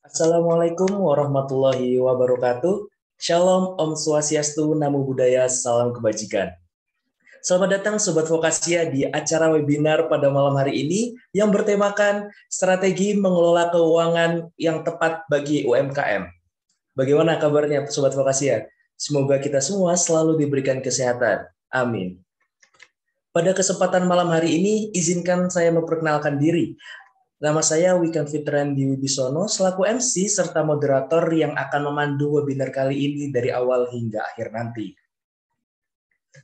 Assalamualaikum warahmatullahi wabarakatuh. Shalom, Om Swastiastu, Namo Buddhaya, Salam Kebajikan. Selamat datang Sobat Vokasia di acara webinar pada malam hari ini yang bertemakan strategi mengelola keuangan yang tepat bagi UMKM. Bagaimana kabarnya Sobat Vokasia? Semoga kita semua selalu diberikan kesehatan. Amin. Pada kesempatan malam hari ini, izinkan saya memperkenalkan diri. Nama saya Wikan Fitrandi Wibisono, selaku MC serta moderator yang akan memandu webinar kali ini dari awal hingga akhir nanti.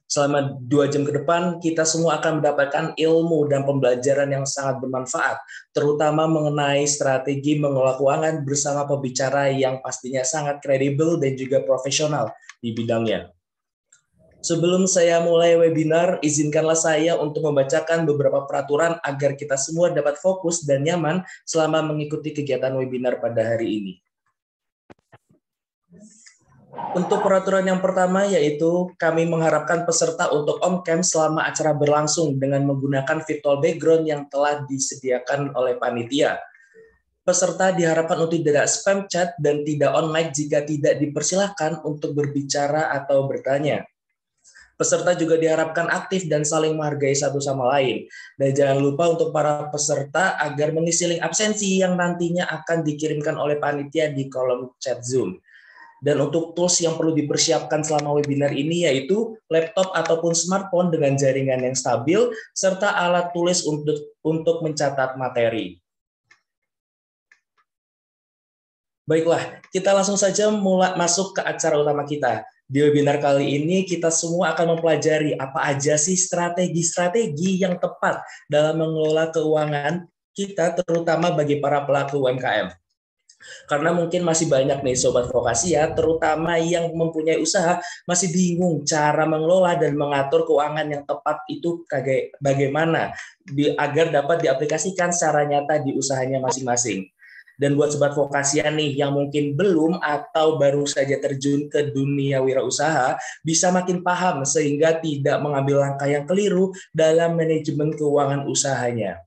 Selama 2 jam ke depan, kita semua akan mendapatkan ilmu dan pembelajaran yang sangat bermanfaat, terutama mengenai strategi mengelola keuangan bersama pembicara yang pastinya sangat kredibel dan juga profesional di bidangnya. Sebelum saya mulai webinar, izinkanlah saya untuk membacakan beberapa peraturan agar kita semua dapat fokus dan nyaman selama mengikuti kegiatan webinar pada hari ini. Untuk peraturan yang pertama yaitu kami mengharapkan peserta untuk on-cam selama acara berlangsung dengan menggunakan virtual background yang telah disediakan oleh panitia. Peserta diharapkan untuk tidak spam chat dan tidak on mic jika tidak dipersilahkan untuk berbicara atau bertanya. Peserta juga diharapkan aktif dan saling menghargai satu sama lain. Dan jangan lupa untuk para peserta agar mengisi link absensi yang nantinya akan dikirimkan oleh panitia di kolom chat Zoom. Dan untuk tools yang perlu dipersiapkan selama webinar ini yaitu laptop ataupun smartphone dengan jaringan yang stabil, serta alat tulis untuk mencatat materi. Baiklah, kita langsung saja mulai masuk ke acara utama kita. Di webinar kali ini kita semua akan mempelajari apa aja sih strategi-strategi yang tepat dalam mengelola keuangan kita, terutama bagi para pelaku UMKM. Karena mungkin masih banyak nih Sobat Vokasia, terutama yang mempunyai usaha, masih bingung cara mengelola dan mengatur keuangan yang tepat itu bagaimana agar dapat diaplikasikan secara nyata di usahanya masing-masing. Dan buat Sobat Vokasia nih yang mungkin belum atau baru saja terjun ke dunia wirausaha, bisa makin paham sehingga tidak mengambil langkah yang keliru dalam manajemen keuangan usahanya.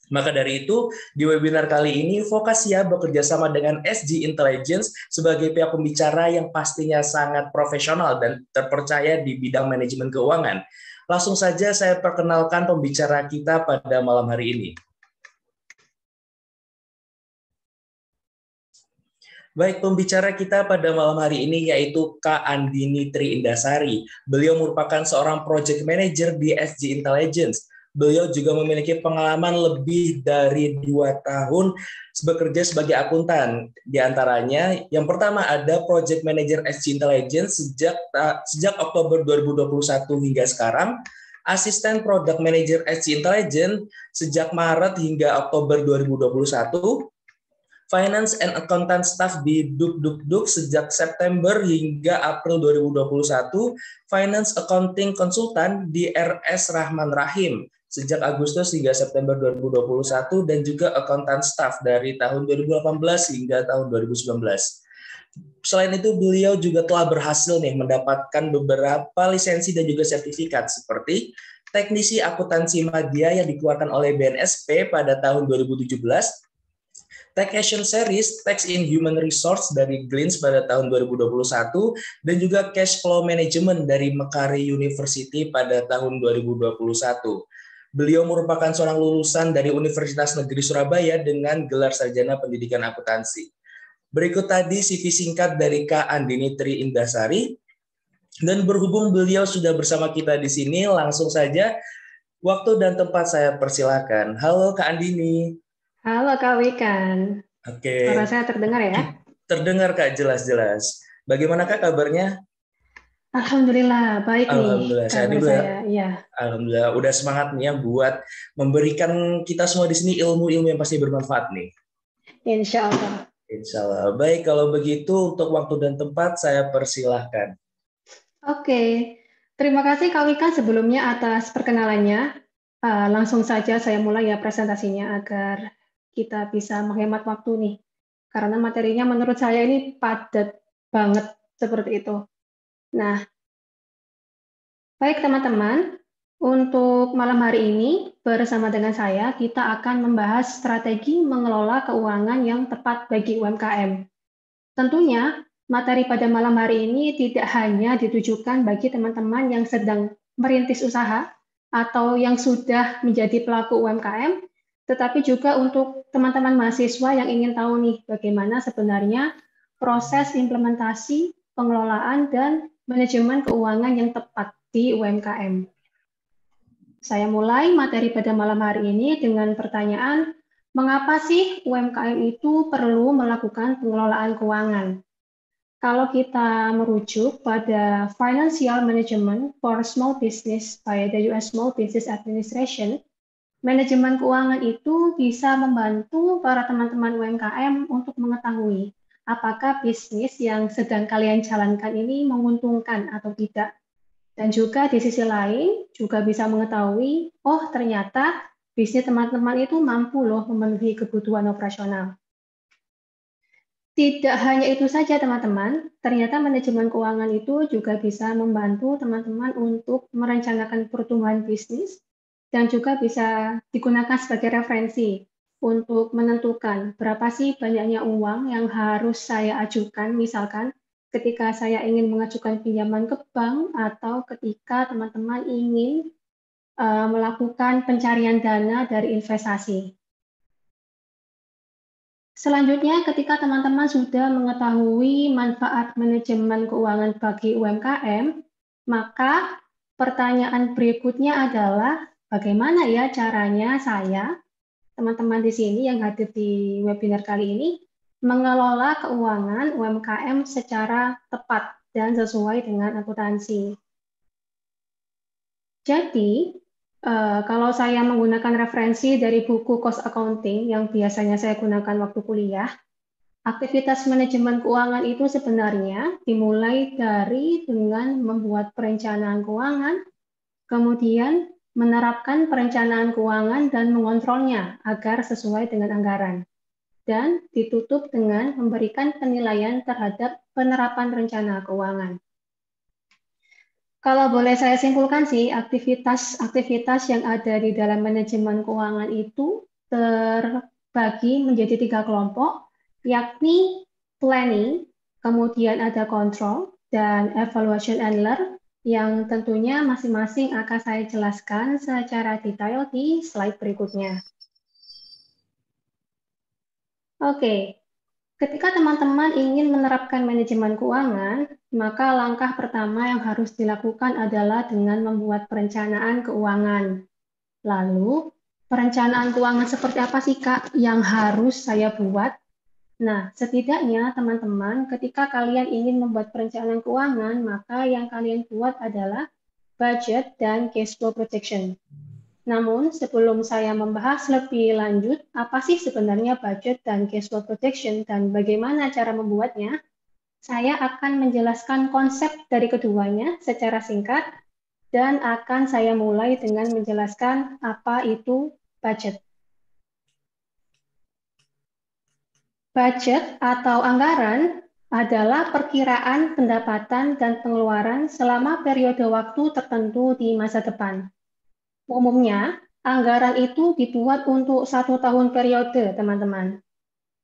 Maka dari itu, di webinar kali ini, Vokasia bekerja sama dengan SG Intelligence sebagai pihak pembicara yang pastinya sangat profesional dan terpercaya di bidang manajemen keuangan. Langsung saja saya perkenalkan pembicara kita pada malam hari ini. Baik, pembicara kita pada malam hari ini yaitu Kak Andini Tri Indasari. Beliau merupakan seorang project manager di SG Intelligence. Beliau juga memiliki pengalaman lebih dari 2 tahun bekerja sebagai akuntan. Di antaranya, yang pertama ada project manager SG Intelligence sejak Oktober 2021 hingga sekarang, asisten product manager SG Intelligence sejak Maret hingga Oktober 2021, Finance and Accountant Staff di Duk sejak September hingga April 2021, Finance Accounting Consultant di RS Rahman Rahim sejak Agustus hingga September 2021, dan juga Accountant Staff dari tahun 2018 hingga tahun 2019. Selain itu, beliau juga telah berhasil mendapatkan beberapa lisensi dan juga sertifikat seperti Teknisi Akuntansi Madya yang dikeluarkan oleh BNSP pada tahun 2017, Tech Action Series Tax in Human Resource dari Glins pada tahun 2021, dan juga Cash Flow Management dari Mekari University pada tahun 2021. Beliau merupakan seorang lulusan dari Universitas Negeri Surabaya dengan gelar sarjana pendidikan akuntansi. Berikut tadi CV singkat dari Kak Andini Tri Indasari, dan berhubung beliau sudah bersama kita di sini, langsung saja waktu dan tempat saya persilakan. Halo Kak Andini. Halo Kak Wikan. Oke. Suara saya terdengar ya? Terdengar Kak, jelas-jelas. Bagaimana Kak kabarnya? Alhamdulillah, baik Alhamdulillah, nih kabar saya. Ya. Alhamdulillah, udah semangat nih ya buat memberikan kita semua di sini ilmu-ilmu yang pasti bermanfaat nih. Insya Allah. Insya Allah. Baik, kalau begitu untuk waktu dan tempat saya persilahkan. Oke, terima kasih Kak Wikan sebelumnya atas perkenalannya. Langsung saja saya mulai ya presentasinya agar kita bisa menghemat waktu nih. Karena materinya menurut saya ini padat banget seperti itu. Nah, baik teman-teman, Untuk malam hari ini, bersama dengan saya, kita akan membahas strategi mengelola keuangan yang tepat bagi UMKM. Tentunya, materi pada malam hari ini tidak hanya ditujukan bagi teman-teman yang sedang merintis usaha atau yang sudah menjadi pelaku UMKM, tetapi juga untuk teman-teman mahasiswa yang ingin tahu nih bagaimana sebenarnya proses implementasi, pengelolaan, dan manajemen keuangan yang tepat di UMKM. Saya mulai materi pada malam hari ini dengan pertanyaan, mengapa sih UMKM itu perlu melakukan pengelolaan keuangan? Kalau kita merujuk pada Financial Management for Small Business by the US Small Business Administration, manajemen keuangan itu bisa membantu para teman-teman UMKM untuk mengetahui apakah bisnis yang sedang kalian jalankan ini menguntungkan atau tidak. Dan juga di sisi lain juga bisa mengetahui, oh ternyata bisnis teman-teman itu mampu loh memenuhi kebutuhan operasional. Tidak hanya itu saja teman-teman, ternyata manajemen keuangan itu juga bisa membantu teman-teman untuk merencanakan pertumbuhan bisnis dan juga bisa digunakan sebagai referensi untuk menentukan berapa sih banyaknya uang yang harus saya ajukan, misalkan ketika saya ingin mengajukan pinjaman ke bank atau ketika teman-teman ingin melakukan pencarian dana dari investasi. Selanjutnya, ketika teman-teman sudah mengetahui manfaat manajemen keuangan bagi UMKM, maka pertanyaan berikutnya adalah bagaimana ya caranya saya, teman-teman di sini yang hadir di webinar kali ini, mengelola keuangan UMKM secara tepat dan sesuai dengan akuntansi. Jadi, kalau saya menggunakan referensi dari buku Cost Accounting yang biasanya saya gunakan waktu kuliah, aktivitas manajemen keuangan itu sebenarnya dimulai dari dengan membuat perencanaan keuangan, kemudian menerapkan perencanaan keuangan dan mengontrolnya agar sesuai dengan anggaran, dan ditutup dengan memberikan penilaian terhadap penerapan rencana keuangan. Kalau boleh saya simpulkan sih, aktivitas-aktivitas yang ada di dalam manajemen keuangan itu terbagi menjadi 3 kelompok, yakni planning, kemudian ada control, dan evaluation and learn, yang tentunya masing-masing akan saya jelaskan secara detail di slide berikutnya. Oke, ketika teman-teman ingin menerapkan manajemen keuangan, maka langkah pertama yang harus dilakukan adalah dengan membuat perencanaan keuangan. Lalu, perencanaan keuangan seperti apa sih, Kak, yang harus saya buat? Nah, setidaknya teman-teman, ketika kalian ingin membuat perencanaan keuangan, maka yang kalian buat adalah budget dan cash flow projection. Namun, sebelum saya membahas lebih lanjut, apa sih sebenarnya budget dan cash flow projection dan bagaimana cara membuatnya, saya akan menjelaskan konsep dari keduanya secara singkat dan akan saya mulai dengan menjelaskan apa itu budget. Budget atau anggaran adalah perkiraan pendapatan dan pengeluaran selama periode waktu tertentu di masa depan. Umumnya, anggaran itu dibuat untuk 1 tahun periode, teman-teman.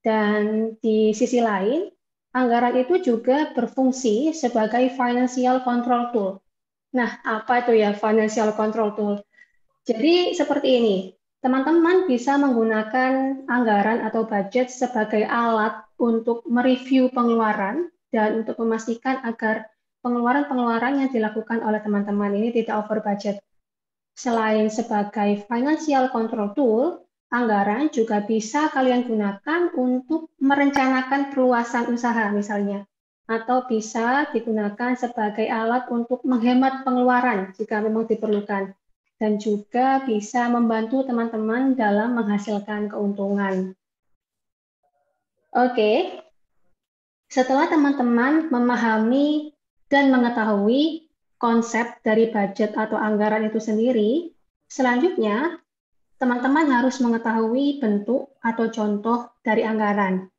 Dan di sisi lain, anggaran itu juga berfungsi sebagai financial control tool. Nah, apa itu ya financial control tool? Jadi seperti ini, teman-teman bisa menggunakan anggaran atau budget sebagai alat untuk mereview pengeluaran dan untuk memastikan agar pengeluaran-pengeluaran yang dilakukan oleh teman-teman ini tidak over budget. Selain sebagai financial control tool, anggaran juga bisa kalian gunakan untuk merencanakan perluasan usaha misalnya, atau bisa digunakan sebagai alat untuk menghemat pengeluaran jika memang diperlukan, dan juga bisa membantu teman-teman dalam menghasilkan keuntungan. Oke, setelah teman-teman memahami dan mengetahui konsep dari budget atau anggaran itu sendiri, selanjutnya teman-teman harus mengetahui bentuk atau contoh dari anggaran.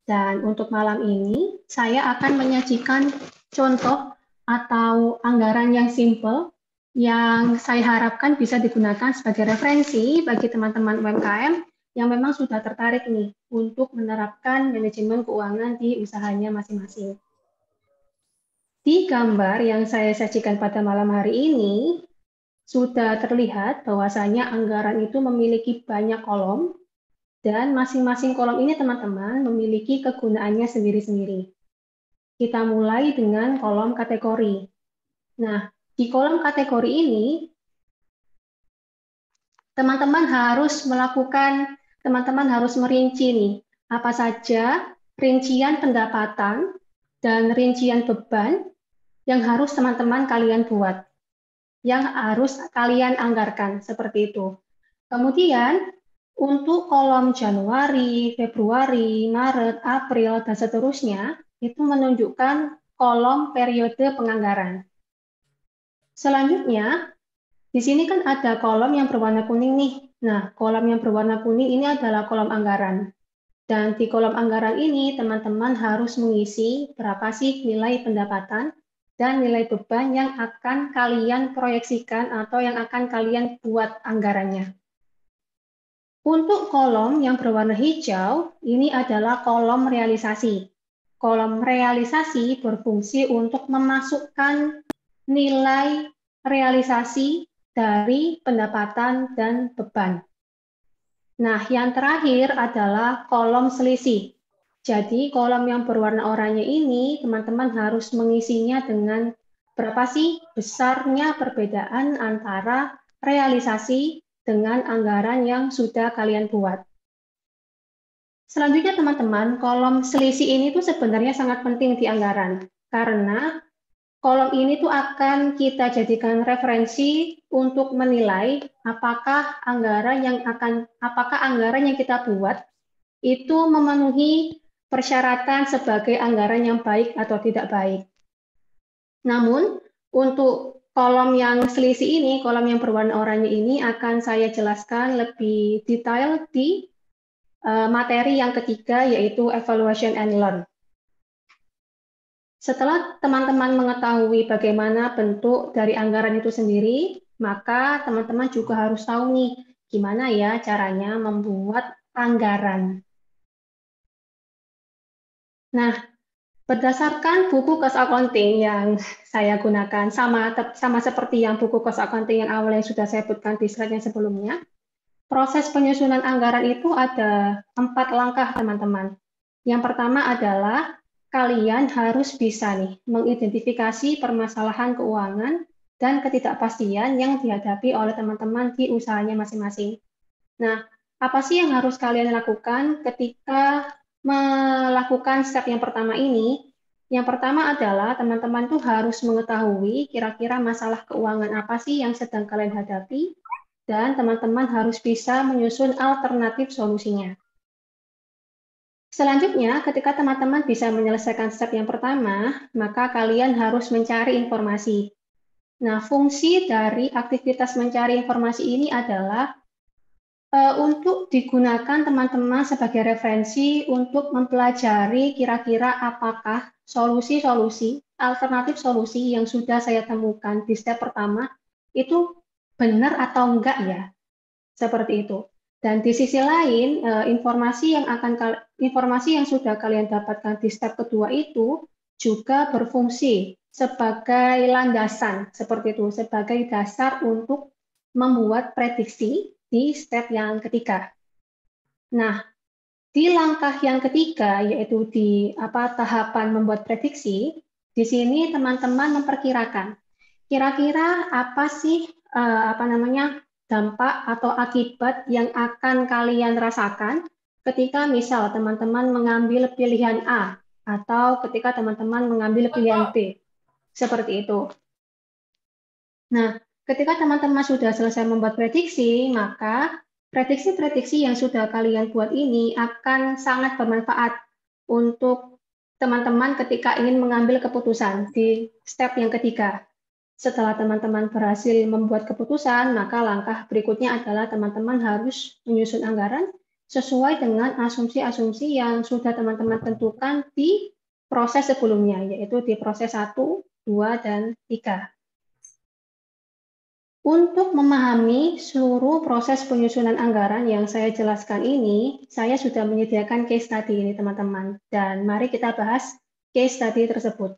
Dan untuk malam ini, saya akan menyajikan contoh atau anggaran yang simple yang saya harapkan bisa digunakan sebagai referensi bagi teman-teman UMKM yang memang sudah tertarik nih untuk menerapkan manajemen keuangan di usahanya masing-masing. Di gambar yang saya sajikan pada malam hari ini, sudah terlihat bahwasanya anggaran itu memiliki banyak kolom, dan masing-masing kolom ini teman-teman memiliki kegunaannya sendiri-sendiri. Kita mulai dengan kolom kategori. Nah, di kolom kategori ini, teman-teman harus merinci nih, apa saja rincian pendapatan dan rincian beban yang harus teman-teman kalian buat, yang harus kalian anggarkan, seperti itu. Kemudian, untuk kolom Januari, Februari, Maret, April, dan seterusnya, itu menunjukkan kolom periode penganggaran. Selanjutnya, di sini kan ada kolom yang berwarna kuning nih. Nah, kolom yang berwarna kuning ini adalah kolom anggaran. Dan di kolom anggaran ini, teman-teman harus mengisi berapa sih nilai pendapatan dan nilai beban yang akan kalian proyeksikan atau yang akan kalian buat anggarannya. Untuk kolom yang berwarna hijau, ini adalah kolom realisasi. Kolom realisasi berfungsi untuk memasukkan nilai realisasi dari pendapatan dan beban. Nah, yang terakhir adalah kolom selisih. Jadi, kolom yang berwarna oranye ini, teman-teman harus mengisinya dengan berapa sih besarnya perbedaan antara realisasi dengan anggaran yang sudah kalian buat. Selanjutnya teman-teman, kolom selisih ini tuh sebenarnya sangat penting di anggaran, karena kolom ini tuh akan kita jadikan referensi untuk menilai apakah anggaran yang kita buat itu memenuhi persyaratan sebagai anggaran yang baik atau tidak baik. Namun, untuk kolom yang selisih ini, kolom yang berwarna oranye ini akan saya jelaskan lebih detail di materi yang ketiga, yaitu evaluation and learn. Setelah teman-teman mengetahui bagaimana bentuk dari anggaran itu sendiri, maka teman-teman juga harus tahu nih, gimana ya caranya membuat anggaran. Nah, berdasarkan buku cost accounting yang saya gunakan, sama seperti yang buku cost accounting yang awal yang sudah saya sebutkan di slide yang sebelumnya, proses penyusunan anggaran itu ada 4 langkah, teman-teman. Yang pertama adalah kalian harus bisa nih mengidentifikasi permasalahan keuangan dan ketidakpastian yang dihadapi oleh teman-teman di usahanya masing-masing. Nah, apa sih yang harus kalian lakukan ketika melakukan step yang pertama ini? Yang pertama adalah teman-teman tuh harus mengetahui kira-kira masalah keuangan apa sih yang sedang kalian hadapi, dan teman-teman harus bisa menyusun alternatif solusinya. Selanjutnya, ketika teman-teman bisa menyelesaikan step yang pertama, maka kalian harus mencari informasi. Nah, fungsi dari aktivitas mencari informasi ini adalah untuk digunakan teman-teman sebagai referensi untuk mempelajari kira-kira apakah solusi-solusi, alternatif solusi yang sudah saya temukan di step pertama itu benar atau enggak ya, seperti itu. Dan di sisi lain, informasi yang sudah kalian dapatkan di step kedua itu juga berfungsi sebagai landasan, seperti itu, sebagai dasar untuk membuat prediksi di step yang ketiga. Nah, di langkah yang ketiga, yaitu di tahapan membuat prediksi, di sini teman-teman memperkirakan kira-kira apa sih dampak atau akibat yang akan kalian rasakan ketika misal teman-teman mengambil pilihan A atau ketika teman-teman mengambil pilihan B, seperti itu. Nah, ketika teman-teman sudah selesai membuat prediksi, maka prediksi-prediksi yang sudah kalian buat ini akan sangat bermanfaat untuk teman-teman ketika ingin mengambil keputusan di step yang ketiga. Setelah teman-teman berhasil membuat keputusan, maka langkah berikutnya adalah teman-teman harus menyusun anggaran sesuai dengan asumsi-asumsi yang sudah teman-teman tentukan di proses sebelumnya, yaitu di proses 1, 2, dan 3. Untuk memahami seluruh proses penyusunan anggaran yang saya jelaskan ini, saya sudah menyediakan case study ini, teman-teman. Dan mari kita bahas case study tersebut.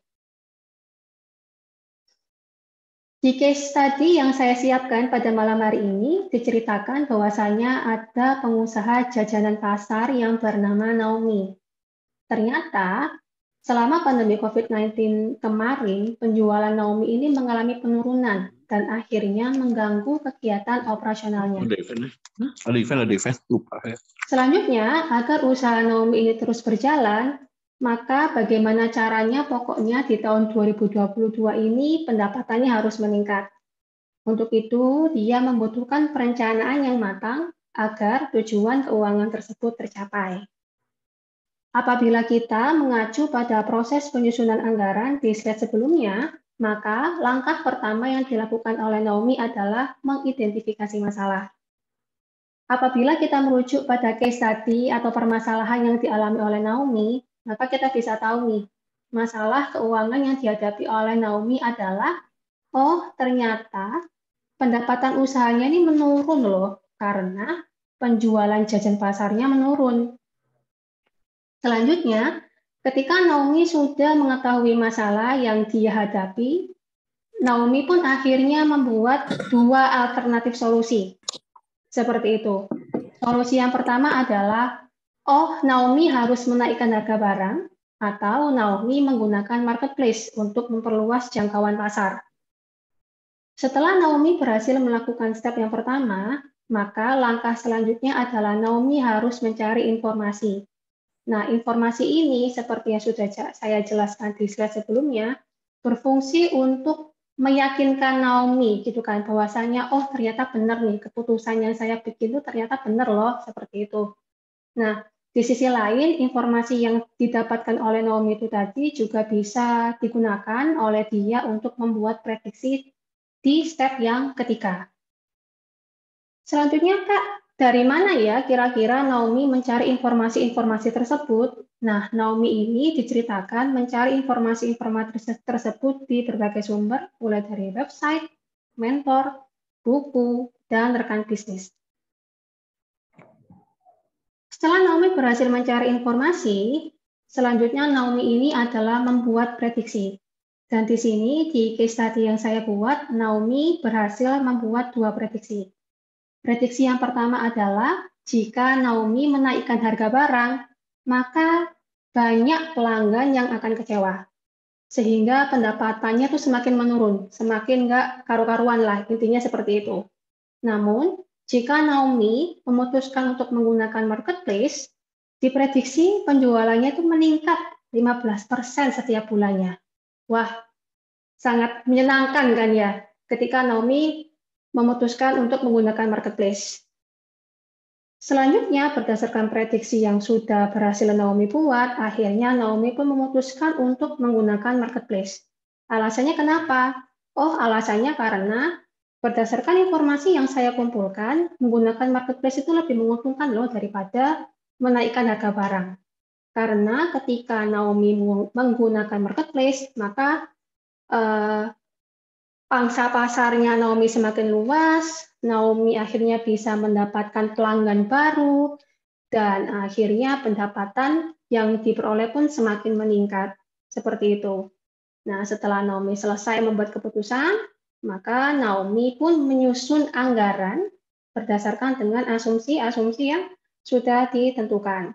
Di case study yang saya siapkan pada malam hari ini, diceritakan bahwasanya ada pengusaha jajanan pasar yang bernama Naomi. Ternyata, selama pandemi COVID-19 kemarin, penjualan Naomi ini mengalami penurunan dan akhirnya mengganggu kegiatan operasionalnya. Ada event, lupa ya. Selanjutnya, agar usaha Naomi ini terus berjalan, maka bagaimana caranya pokoknya di tahun 2022 ini pendapatannya harus meningkat. Untuk itu, dia membutuhkan perencanaan yang matang agar tujuan keuangan tersebut tercapai. Apabila kita mengacu pada proses penyusunan anggaran di slide sebelumnya, maka langkah pertama yang dilakukan oleh Naomi adalah mengidentifikasi masalah. Apabila kita merujuk pada case study atau permasalahan yang dialami oleh Naomi, maka kita bisa tahu nih, masalah keuangan yang dihadapi oleh Naomi adalah, oh ternyata pendapatan usahanya ini menurun loh, karena penjualan jajan pasarnya menurun. Selanjutnya, ketika Naomi sudah mengetahui masalah yang dia hadapi, Naomi pun akhirnya membuat dua alternatif solusi. Seperti itu. Solusi yang pertama adalah, oh Naomi harus menaikkan harga barang, atau Naomi menggunakan marketplace untuk memperluas jangkauan pasar. Setelah Naomi berhasil melakukan step yang pertama, maka langkah selanjutnya adalah Naomi harus mencari informasi. Nah, informasi ini seperti yang sudah saya jelaskan di slide sebelumnya, berfungsi untuk meyakinkan Naomi gitu kan, bahwasanya oh ternyata benar nih keputusan yang saya bikin itu ternyata benar loh, seperti itu. Nah, di sisi lain informasi yang didapatkan oleh Naomi itu tadi juga bisa digunakan oleh dia untuk membuat prediksi di step yang ketiga. Selanjutnya, Kak, dari mana ya kira-kira Naomi mencari informasi-informasi tersebut? Nah, Naomi ini diceritakan mencari informasi-informasi tersebut di berbagai sumber, mulai dari website, mentor, buku, dan rekan bisnis. Setelah Naomi berhasil mencari informasi, selanjutnya Naomi ini adalah membuat prediksi. Dan di sini, di case study yang saya buat, Naomi berhasil membuat dua prediksi. Prediksi yang pertama adalah jika Naomi menaikkan harga barang, maka banyak pelanggan yang akan kecewa. Sehingga pendapatannya tuh semakin menurun, semakin nggak karu-karuan lah, intinya seperti itu. Namun, jika Naomi memutuskan untuk menggunakan marketplace, diprediksi penjualannya itu meningkat 15% setiap bulannya. Wah, sangat menyenangkan kan ya, ketika Naomi memutuskan untuk menggunakan marketplace. Selanjutnya, berdasarkan prediksi yang sudah berhasil Naomi buat, akhirnya Naomi pun memutuskan untuk menggunakan marketplace. Alasannya kenapa? Oh, alasannya karena berdasarkan informasi yang saya kumpulkan, menggunakan marketplace itu lebih menguntungkan loh daripada menaikkan harga barang. Karena ketika Naomi menggunakan marketplace, maka pangsa pasarnya Naomi semakin luas, Naomi akhirnya bisa mendapatkan pelanggan baru, dan akhirnya pendapatan yang diperoleh pun semakin meningkat. Seperti itu. Nah, setelah Naomi selesai membuat keputusan, maka Naomi pun menyusun anggaran berdasarkan dengan asumsi-asumsi yang sudah ditentukan.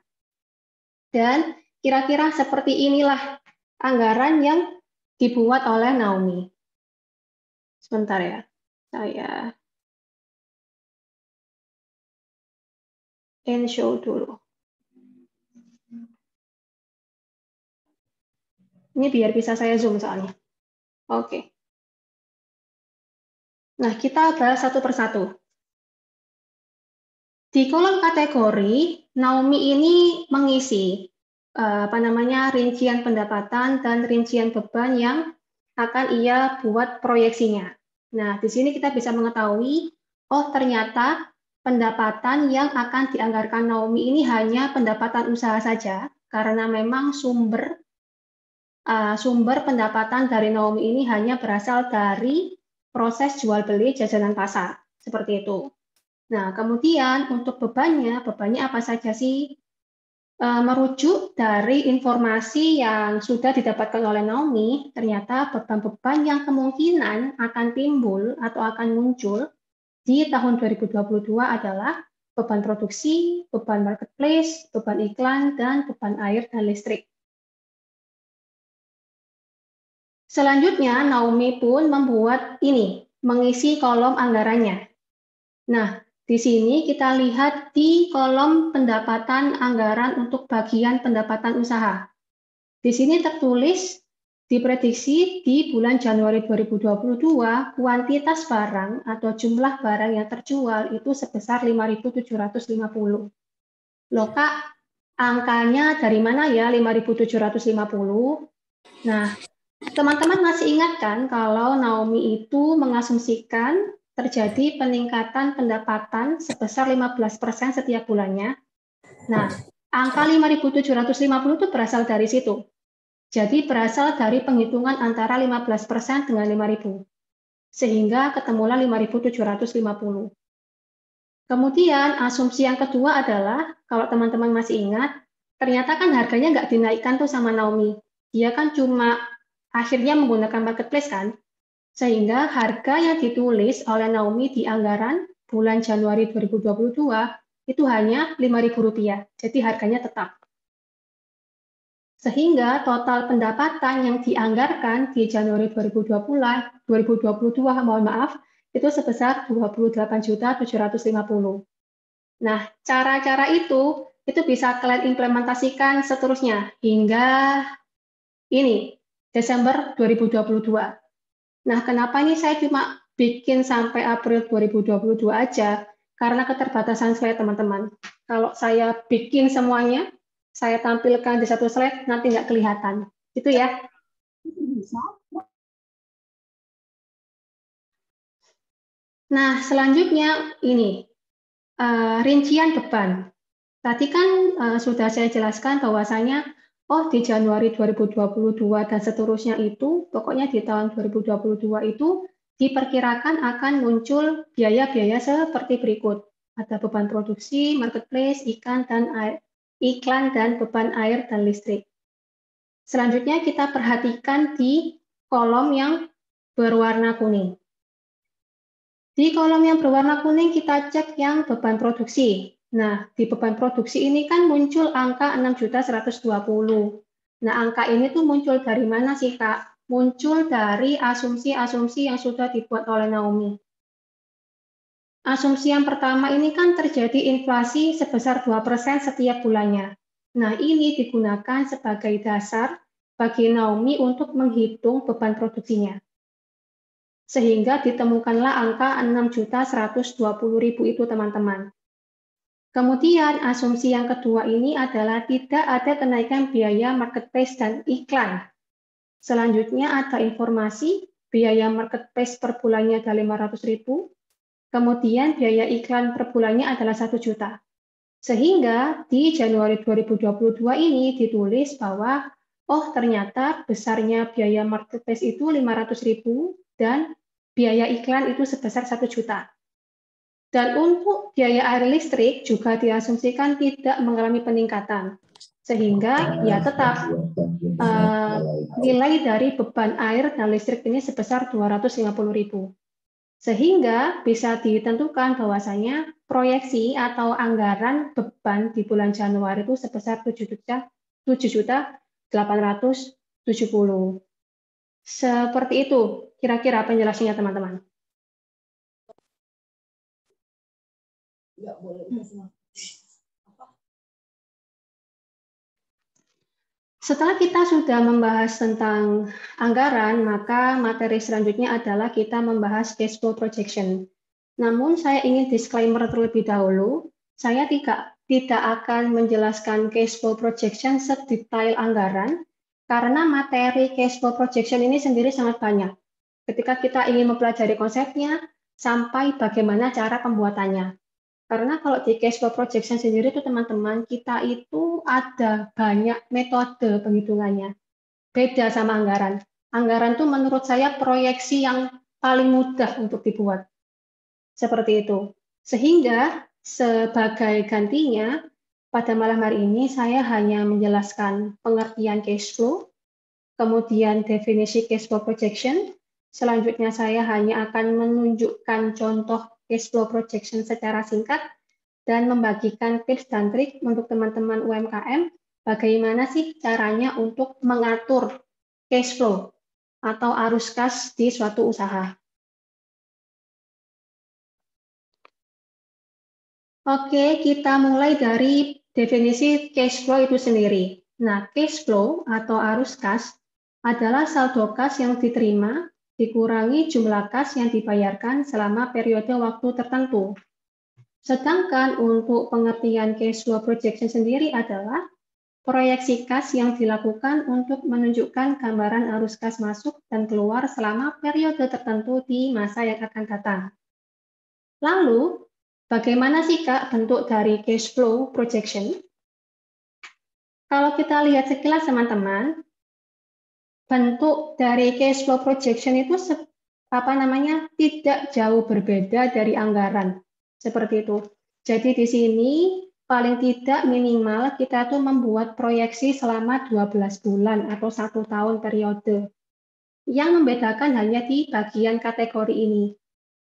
Dan kira-kira seperti inilah anggaran yang dibuat oleh Naomi. Sebentar ya, saya show dulu. Ini biar bisa saya zoom soalnya. Oke. Nah, kita bahas satu persatu. Di kolom kategori, Naomi ini mengisi rincian pendapatan dan rincian beban yang akan ia buat proyeksinya. Nah, di sini kita bisa mengetahui, oh ternyata pendapatan yang akan dianggarkan Naomi ini hanya pendapatan usaha saja, karena memang sumber pendapatan dari Naomi ini hanya berasal dari proses jual beli jajanan pasar, seperti itu. Nah, kemudian untuk bebannya apa saja sih? Merujuk dari informasi yang sudah didapatkan oleh Naomi, ternyata beban-beban yang kemungkinan akan timbul atau akan muncul di tahun 2022 adalah beban produksi, beban marketplace, beban iklan, dan beban air dan listrik. Selanjutnya, Naomi pun membuat ini, mengisi kolom anggarannya. Nah, di sini kita lihat di kolom pendapatan anggaran untuk bagian pendapatan usaha. Di sini tertulis diprediksi di bulan Januari 2022 kuantitas barang atau jumlah barang yang terjual itu sebesar 5.750. Loh Kak, angkanya dari mana ya 5.750? Nah, teman-teman masih ingat kan kalau Naomi itu mengasumsikan terjadi peningkatan pendapatan sebesar 15% setiap bulannya. Nah, angka 5.750 itu berasal dari situ. Jadi berasal dari penghitungan antara 15% dengan 5.000. Sehingga ketemulah 5.750. Kemudian asumsi yang kedua adalah, kalau teman-teman masih ingat, ternyata kan harganya nggak dinaikkan tuh sama Naomi. Dia kan cuma akhirnya menggunakan marketplace kan? Sehingga harga yang ditulis oleh Naomi di anggaran bulan Januari 2022 itu hanya Rp5.000, jadi harganya tetap. Sehingga total pendapatan yang dianggarkan di Januari 2022, mohon maaf, itu sebesar 28.750. Nah, cara-cara itu bisa kalian implementasikan seterusnya hingga ini, Desember 2022. Nah, kenapa ini saya cuma bikin sampai April 2022 aja? Karena keterbatasan slide, teman-teman. Kalau saya bikin semuanya, saya tampilkan di satu slide, nanti nggak kelihatan. Itu ya. Nah, selanjutnya ini, rincian beban. Tadi kan sudah saya jelaskan bahwasanya di Januari 2022 dan seterusnya itu, pokoknya di tahun 2022 itu diperkirakan akan muncul biaya-biaya seperti berikut. Ada beban produksi, marketplace, iklan, dan beban air dan listrik. Selanjutnya kita perhatikan di kolom yang berwarna kuning. Di kolom yang berwarna kuning kita cek yang beban produksi. Nah, di beban produksi ini kan muncul angka 6.120. Nah, angka ini tuh muncul dari mana sih, Kak? Muncul dari asumsi-asumsi yang sudah dibuat oleh Naomi. Asumsi yang pertama ini kan terjadi inflasi sebesar 2% setiap bulannya. Nah, ini digunakan sebagai dasar bagi Naomi untuk menghitung beban produksinya. Sehingga ditemukanlah angka 6.120.000 itu, teman-teman. Kemudian asumsi yang kedua ini adalah tidak ada kenaikan biaya marketplace dan iklan. Selanjutnya ada informasi biaya marketplace per bulannya adalah 500.000, kemudian biaya iklan per bulannya adalah 1 juta. Sehingga di Januari 2022 ini ditulis bahwa ternyata besarnya biaya marketplace itu 500.000 dan biaya iklan itu sebesar 1 juta. Dan untuk biaya air listrik juga diasumsikan tidak mengalami peningkatan. Sehingga ya tetap nilai dari beban air dan listrik ini sebesar 250.000. Sehingga bisa ditentukan bahwasanya proyeksi atau anggaran beban di bulan Januari itu sebesar 7.870.000. Seperti itu kira-kira penjelasannya, teman-teman. Setelah kita sudah membahas tentang anggaran, maka materi selanjutnya adalah kita membahas cash flow projection. Namun saya ingin disclaimer terlebih dahulu, saya tidak akan menjelaskan cash flow projection sedetail anggaran, karena materi cash flow projection ini sendiri sangat banyak. Ketika kita ingin mempelajari konsepnya, sampai bagaimana cara pembuatannya. Karena kalau di cash flow projection sendiri itu teman-teman, kita itu ada banyak metode penghitungannya. Beda sama anggaran. Anggaran itu menurut saya proyeksi yang paling mudah untuk dibuat. Seperti itu. Sehingga sebagai gantinya, pada malam hari ini saya hanya menjelaskan pengertian cash flow, kemudian definisi cash flow projection. Selanjutnya saya hanya akan menunjukkan contoh cash flow projection secara singkat dan membagikan tips dan trik untuk teman-teman UMKM bagaimana sih caranya untuk mengatur cash flow atau arus kas di suatu usaha. Oke, kita mulai dari definisi cash flow itu sendiri. Nah, cash flow atau arus kas adalah saldo kas yang diterima dikurangi jumlah kas yang dibayarkan selama periode waktu tertentu. Sedangkan untuk pengertian cash flow projection sendiri adalah proyeksi kas yang dilakukan untuk menunjukkan gambaran arus kas masuk dan keluar selama periode tertentu di masa yang akan datang. Lalu, bagaimana sih Kak bentuk dari cash flow projection? Kalau kita lihat sekilas teman-teman, bentuk dari cash flow projection itu tidak jauh berbeda dari anggaran. Seperti itu. Jadi di sini paling tidak minimal kita tuh membuat proyeksi selama 12 bulan atau 1 tahun periode. Yang membedakan hanya di bagian kategori ini.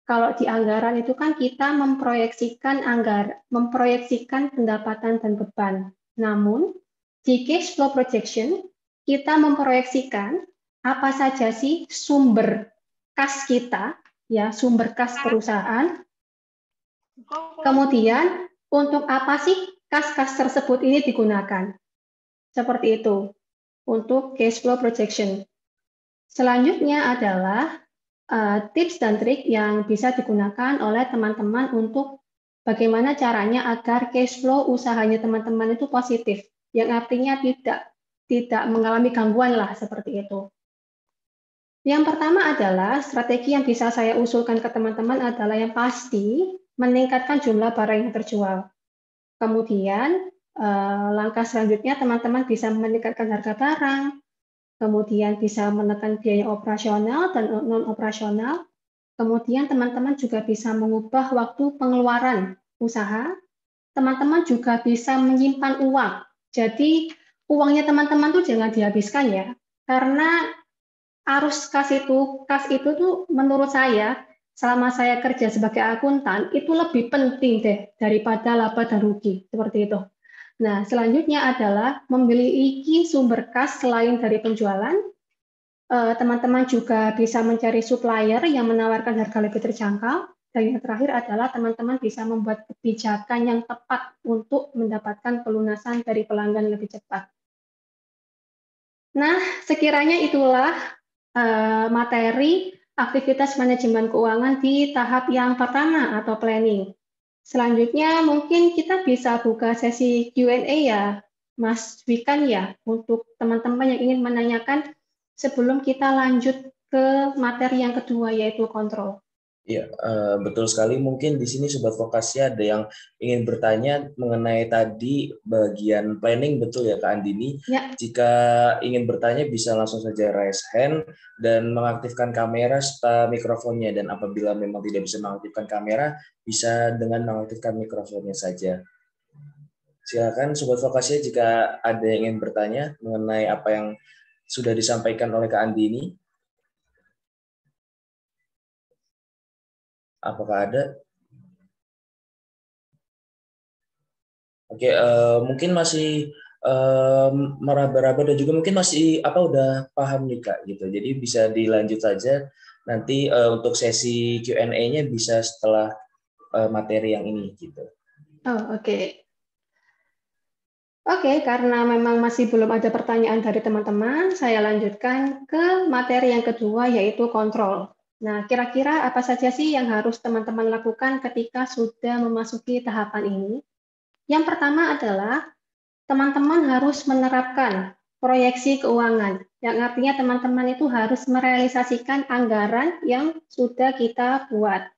Kalau di anggaran itu kan kita memproyeksikan pendapatan dan beban. Namun di cash flow projection kita memproyeksikan apa saja sih sumber kas kita, ya sumber kas perusahaan. Kemudian untuk apa sih kas-kas tersebut ini digunakan? Seperti itu untuk cash flow projection. Selanjutnya adalah tips dan trik yang bisa digunakan oleh teman-teman untuk bagaimana caranya agar cash flow usahanya teman-teman itu positif, yang artinya tidak mengalami gangguan lah seperti itu. Yang pertama adalah strategi yang bisa saya usulkan ke teman-teman adalah yang pasti meningkatkan jumlah barang yang terjual. Kemudian langkah selanjutnya teman-teman bisa meningkatkan harga barang, kemudian bisa menekan biaya operasional dan non-operasional, kemudian teman-teman juga bisa mengubah waktu pengeluaran usaha, teman-teman juga bisa menyimpan uang. Jadi uangnya teman-teman tuh jangan dihabiskan ya, karena arus kas itu tuh menurut saya selama saya kerja sebagai akuntan itu lebih penting deh daripada laba dan rugi seperti itu. Nah, selanjutnya adalah memiliki sumber kas selain dari penjualan. Teman-teman juga bisa mencari supplier yang menawarkan harga lebih terjangkau. Dan yang terakhir adalah teman-teman bisa membuat kebijakan yang tepat untuk mendapatkan pelunasan dari pelanggan lebih cepat. Nah, sekiranya itulah materi aktivitas manajemen keuangan di tahap yang pertama atau planning. Selanjutnya mungkin kita bisa buka sesi Q&A ya, Mas Wikan ya, untuk teman-teman yang ingin menanyakan sebelum kita lanjut ke materi yang kedua yaitu kontrol. Iya, betul sekali. Mungkin di sini Sobat Vokasi ada yang ingin bertanya mengenai tadi bagian planning, betul ya Kak Andini? Ya. Jika ingin bertanya bisa langsung saja raise hand dan mengaktifkan kamera serta mikrofonnya. Dan apabila memang tidak bisa mengaktifkan kamera, bisa dengan mengaktifkan mikrofonnya saja. Silakan Sobat Vokasi jika ada yang ingin bertanya mengenai apa yang sudah disampaikan oleh Kak Andini. Apakah ada? Oke, mungkin masih meraba-raba dan juga mungkin masih udah paham nih Kak gitu. Jadi bisa dilanjut saja nanti untuk sesi Q&A-nya bisa setelah materi yang ini gitu. Oh, oke. Oke, karena memang masih belum ada pertanyaan dari teman-teman, saya lanjutkan ke materi yang kedua yaitu kontrol. Nah, kira-kira apa saja sih yang harus teman-teman lakukan ketika sudah memasuki tahapan ini? Yang pertama adalah teman-teman harus menerapkan proyeksi keuangan, yang artinya teman-teman itu harus merealisasikan anggaran yang sudah kita buat.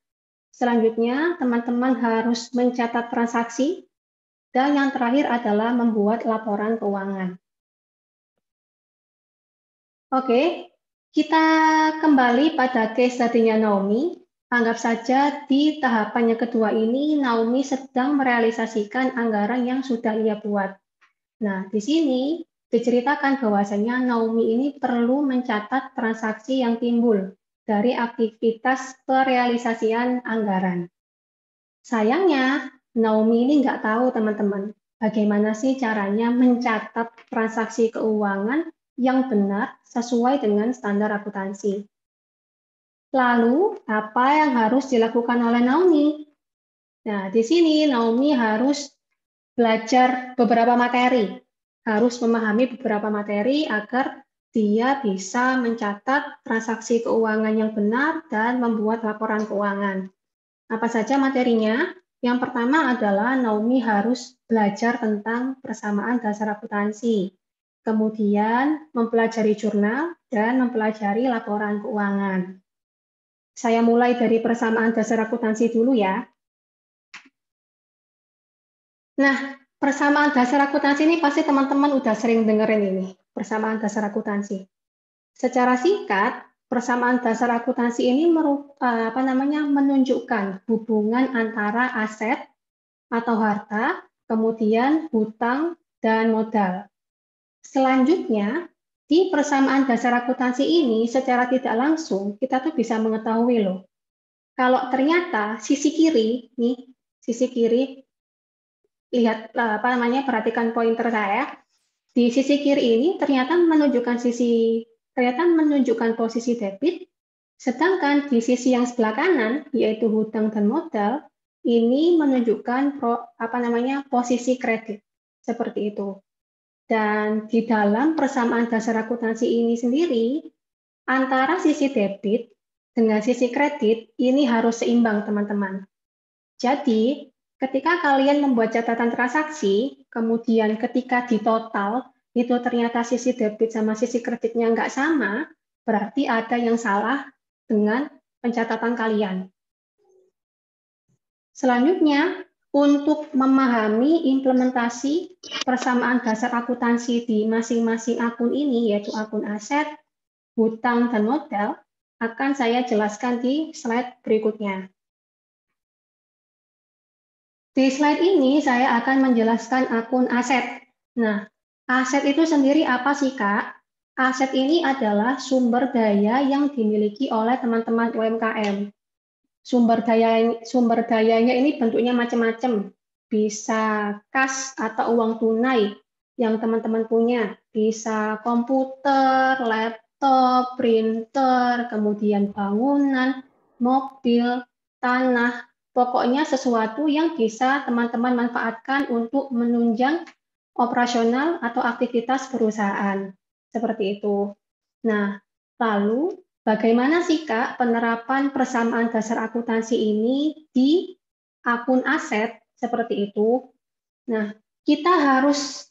Selanjutnya, teman-teman harus mencatat transaksi, dan yang terakhir adalah membuat laporan keuangan. Oke, Kita kembali pada case study-nya Naomi. Anggap saja di tahapan yang kedua ini Naomi sedang merealisasikan anggaran yang sudah ia buat. Nah, di sini diceritakan bahwasanya Naomi ini perlu mencatat transaksi yang timbul dari aktivitas perealisasian anggaran. Sayangnya, Naomi ini nggak tahu, teman-teman, bagaimana sih caranya mencatat transaksi keuangan yang benar sesuai dengan standar akuntansi. Lalu, apa yang harus dilakukan oleh Naomi? Nah, di sini Naomi harus belajar beberapa materi, harus memahami beberapa materi agar dia bisa mencatat transaksi keuangan yang benar dan membuat laporan keuangan. Apa saja materinya? Yang pertama adalah Naomi harus belajar tentang persamaan dasar akuntansi, kemudian mempelajari jurnal dan mempelajari laporan keuangan. Saya mulai dari persamaan dasar akuntansi dulu ya. Nah, persamaan dasar akuntansi ini pasti teman-teman udah sering dengerin ini, persamaan dasar akuntansi. Secara singkat, persamaan dasar akuntansi ini menunjukkan hubungan antara aset atau harta, kemudian hutang dan modal. Selanjutnya, di persamaan dasar akuntansi ini secara tidak langsung kita tuh bisa mengetahui loh. Kalau ternyata sisi kiri nih, sisi kiri lihat perhatikan pointer saya. Di sisi kiri ini ternyata menunjukkan posisi debit, sedangkan di sisi yang sebelah kanan yaitu hutang dan modal ini menunjukkan posisi kredit seperti itu. Dan di dalam persamaan dasar akuntansi ini sendiri antara sisi debit dengan sisi kredit ini harus seimbang, teman-teman. Jadi ketika kalian membuat catatan transaksi, kemudian ketika di total itu ternyata sisi debit sama sisi kreditnya nggak sama, berarti ada yang salah dengan pencatatan kalian. Selanjutnya, untuk memahami implementasi persamaan dasar akuntansi di masing-masing akun ini, yaitu akun aset, hutang, dan modal, akan saya jelaskan di slide berikutnya. Di slide ini saya akan menjelaskan akun aset. Nah, aset itu sendiri apa sih, Kak? Aset ini adalah sumber daya yang dimiliki oleh teman-teman UMKM. Sumber dayanya ini bentuknya macam-macam. Bisa kas atau uang tunai yang teman-teman punya. Bisa komputer, laptop, printer, kemudian bangunan, mobil, tanah, pokoknya sesuatu yang bisa teman-teman manfaatkan untuk menunjang operasional atau aktivitas perusahaan. Seperti itu. Nah, lalu bagaimana sih, Kak, penerapan persamaan dasar akuntansi ini di akun aset seperti itu? Nah, kita harus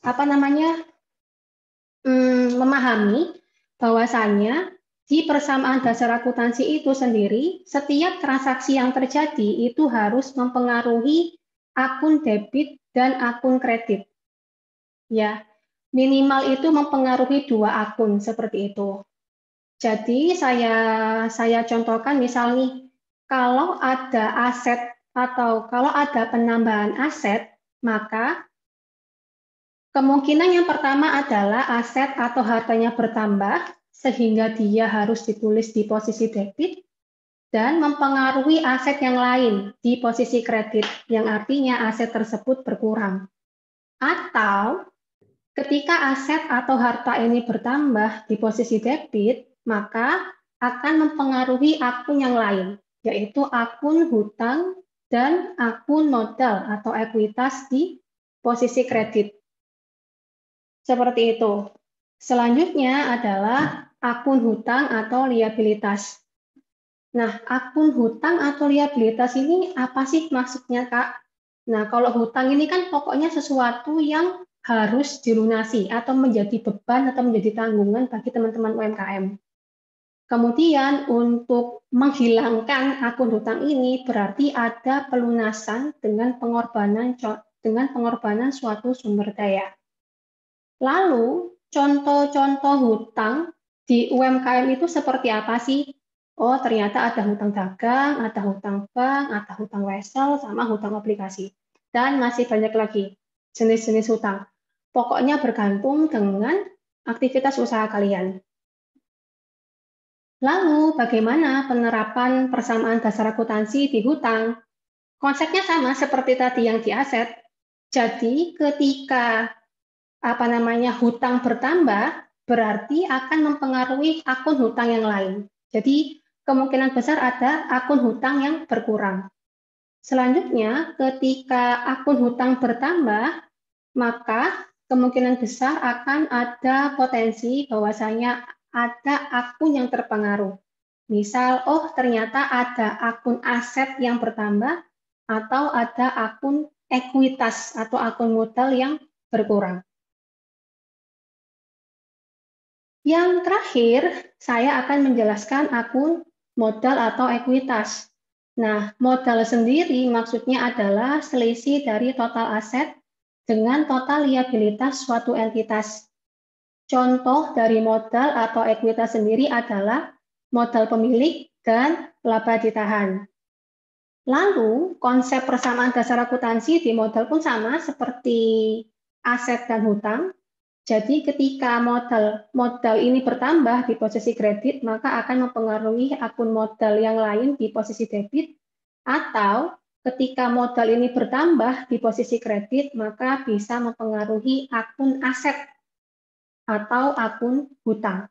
memahami bahwasannya di persamaan dasar akuntansi itu sendiri, setiap transaksi yang terjadi itu harus mempengaruhi akun debit dan akun kredit. Ya, minimal itu mempengaruhi 2 akun seperti itu. Jadi saya contohkan misal nih, kalau ada aset atau kalau ada penambahan aset, maka kemungkinan yang pertama adalah aset atau hartanya bertambah, sehingga dia harus ditulis di posisi debit, dan mempengaruhi aset yang lain di posisi kredit, yang artinya aset tersebut berkurang. Atau ketika aset atau harta ini bertambah di posisi debit, maka akan mempengaruhi akun yang lain, yaitu akun hutang dan akun modal atau ekuitas di posisi kredit. Seperti itu. Selanjutnya adalah akun hutang atau liabilitas. Nah, akun hutang atau liabilitas ini apa sih maksudnya, Kak? Nah, kalau hutang ini kan pokoknya sesuatu yang harus dilunasi atau menjadi beban atau menjadi tanggungan bagi teman-teman UMKM. Kemudian untuk menghilangkan akun hutang ini berarti ada pelunasan dengan pengorbanan suatu sumber daya. Lalu, contoh-contoh hutang di UMKM itu seperti apa sih? Oh, ternyata ada hutang dagang, ada hutang bank, ada hutang wesel, sama hutang obligasi. Dan masih banyak lagi jenis-jenis hutang. Pokoknya bergantung dengan aktivitas usaha kalian. Lalu, bagaimana penerapan persamaan dasar akuntansi di hutang? Konsepnya sama seperti tadi yang di aset. Jadi, ketika hutang bertambah, berarti akan mempengaruhi akun hutang yang lain. Jadi, kemungkinan besar ada akun hutang yang berkurang. Selanjutnya, ketika akun hutang bertambah, maka kemungkinan besar akan ada potensi bahwasanya ada akun yang terpengaruh. Misal, oh ternyata ada akun aset yang bertambah atau ada akun ekuitas atau akun modal yang berkurang. Yang terakhir, saya akan menjelaskan akun modal atau ekuitas. Nah, modal sendiri maksudnya adalah selisih dari total aset dengan total liabilitas suatu entitas. Contoh dari modal atau ekuitas sendiri adalah modal pemilik dan laba ditahan. Lalu, konsep persamaan dasar akuntansi di modal pun sama seperti aset dan hutang. Jadi ketika modal ini bertambah di posisi kredit, maka akan mempengaruhi akun modal yang lain di posisi debit, atau ketika modal ini bertambah di posisi kredit, maka bisa mempengaruhi akun aset atau akun hutang.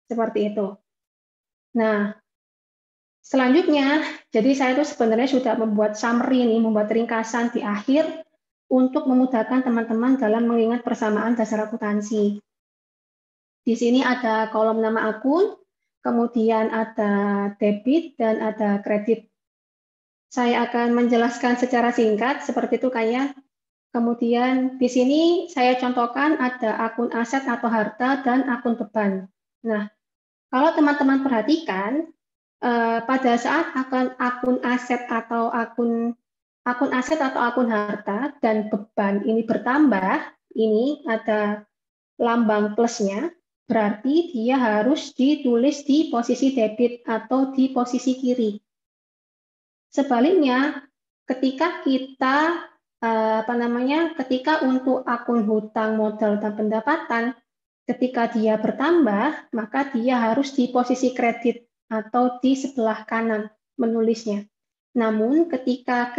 Seperti itu. Nah, selanjutnya, jadi saya itu sebenarnya sudah membuat summary ini, membuat ringkasan di akhir untuk memudahkan teman-teman dalam mengingat persamaan dasar akuntansi. Di sini ada kolom nama akun, kemudian ada debit, dan ada kredit. Saya akan menjelaskan secara singkat, seperti itu kayak. Kemudian di sini saya contohkan ada akun aset atau harta dan akun beban. Nah, kalau teman-teman perhatikan, pada saat akun aset atau akun aset atau akun harta dan beban ini bertambah, ini ada lambang plusnya, berarti dia harus ditulis di posisi debit atau di posisi kiri. Sebaliknya, ketika kita ketika untuk akun hutang, modal, dan pendapatan, ketika dia bertambah, maka dia harus di posisi kredit atau di sebelah kanan menulisnya. Namun ketika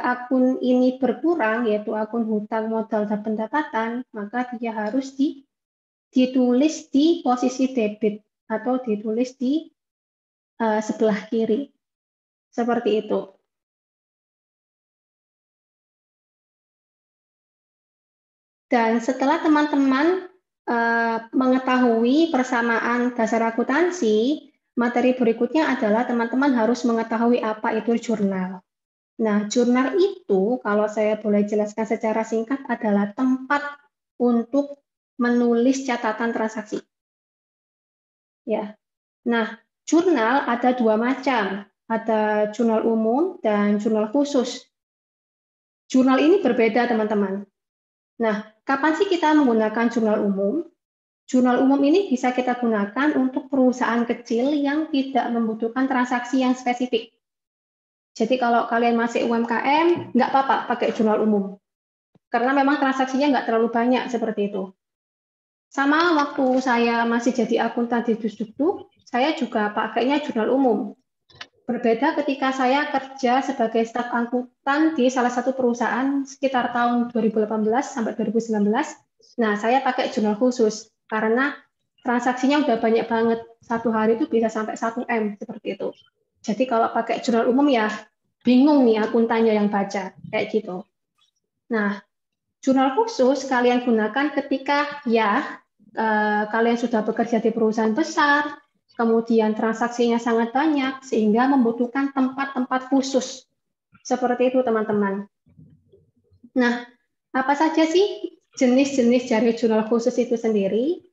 akun ini berkurang, yaitu akun hutang, modal, dan pendapatan, maka dia harus ditulis di posisi debit atau ditulis di sebelah kiri. Seperti itu. Dan setelah teman-teman mengetahui persamaan dasar akuntansi, materi berikutnya adalah teman-teman harus mengetahui apa itu jurnal. Nah, jurnal itu kalau saya boleh jelaskan secara singkat adalah tempat untuk menulis catatan transaksi. Ya. Nah, jurnal ada dua macam, ada jurnal umum dan jurnal khusus. Jurnal ini berbeda, teman-teman. Nah, kapan sih kita menggunakan jurnal umum? Jurnal umum ini bisa kita gunakan untuk perusahaan kecil yang tidak membutuhkan transaksi yang spesifik. Jadi kalau kalian masih UMKM, nggak apa-apa pakai jurnal umum. Karena memang transaksinya nggak terlalu banyak seperti itu. Sama waktu saya masih jadi akuntan di Dusdukduk, saya juga pakainya jurnal umum. Berbeda ketika saya kerja sebagai staf akuntan di salah satu perusahaan sekitar tahun 2018 sampai 2019. Nah, saya pakai jurnal khusus karena transaksinya udah banyak banget. Satu hari itu bisa sampai 1 M seperti itu. Jadi kalau pakai jurnal umum ya bingung nih akuntannya yang baca kayak gitu. Nah, jurnal khusus kalian gunakan ketika kalian sudah bekerja di perusahaan besar, kemudian transaksinya sangat banyak, sehingga membutuhkan tempat-tempat khusus. Seperti itu, teman-teman. Nah, apa saja sih jenis-jenis dari jurnal khusus itu sendiri?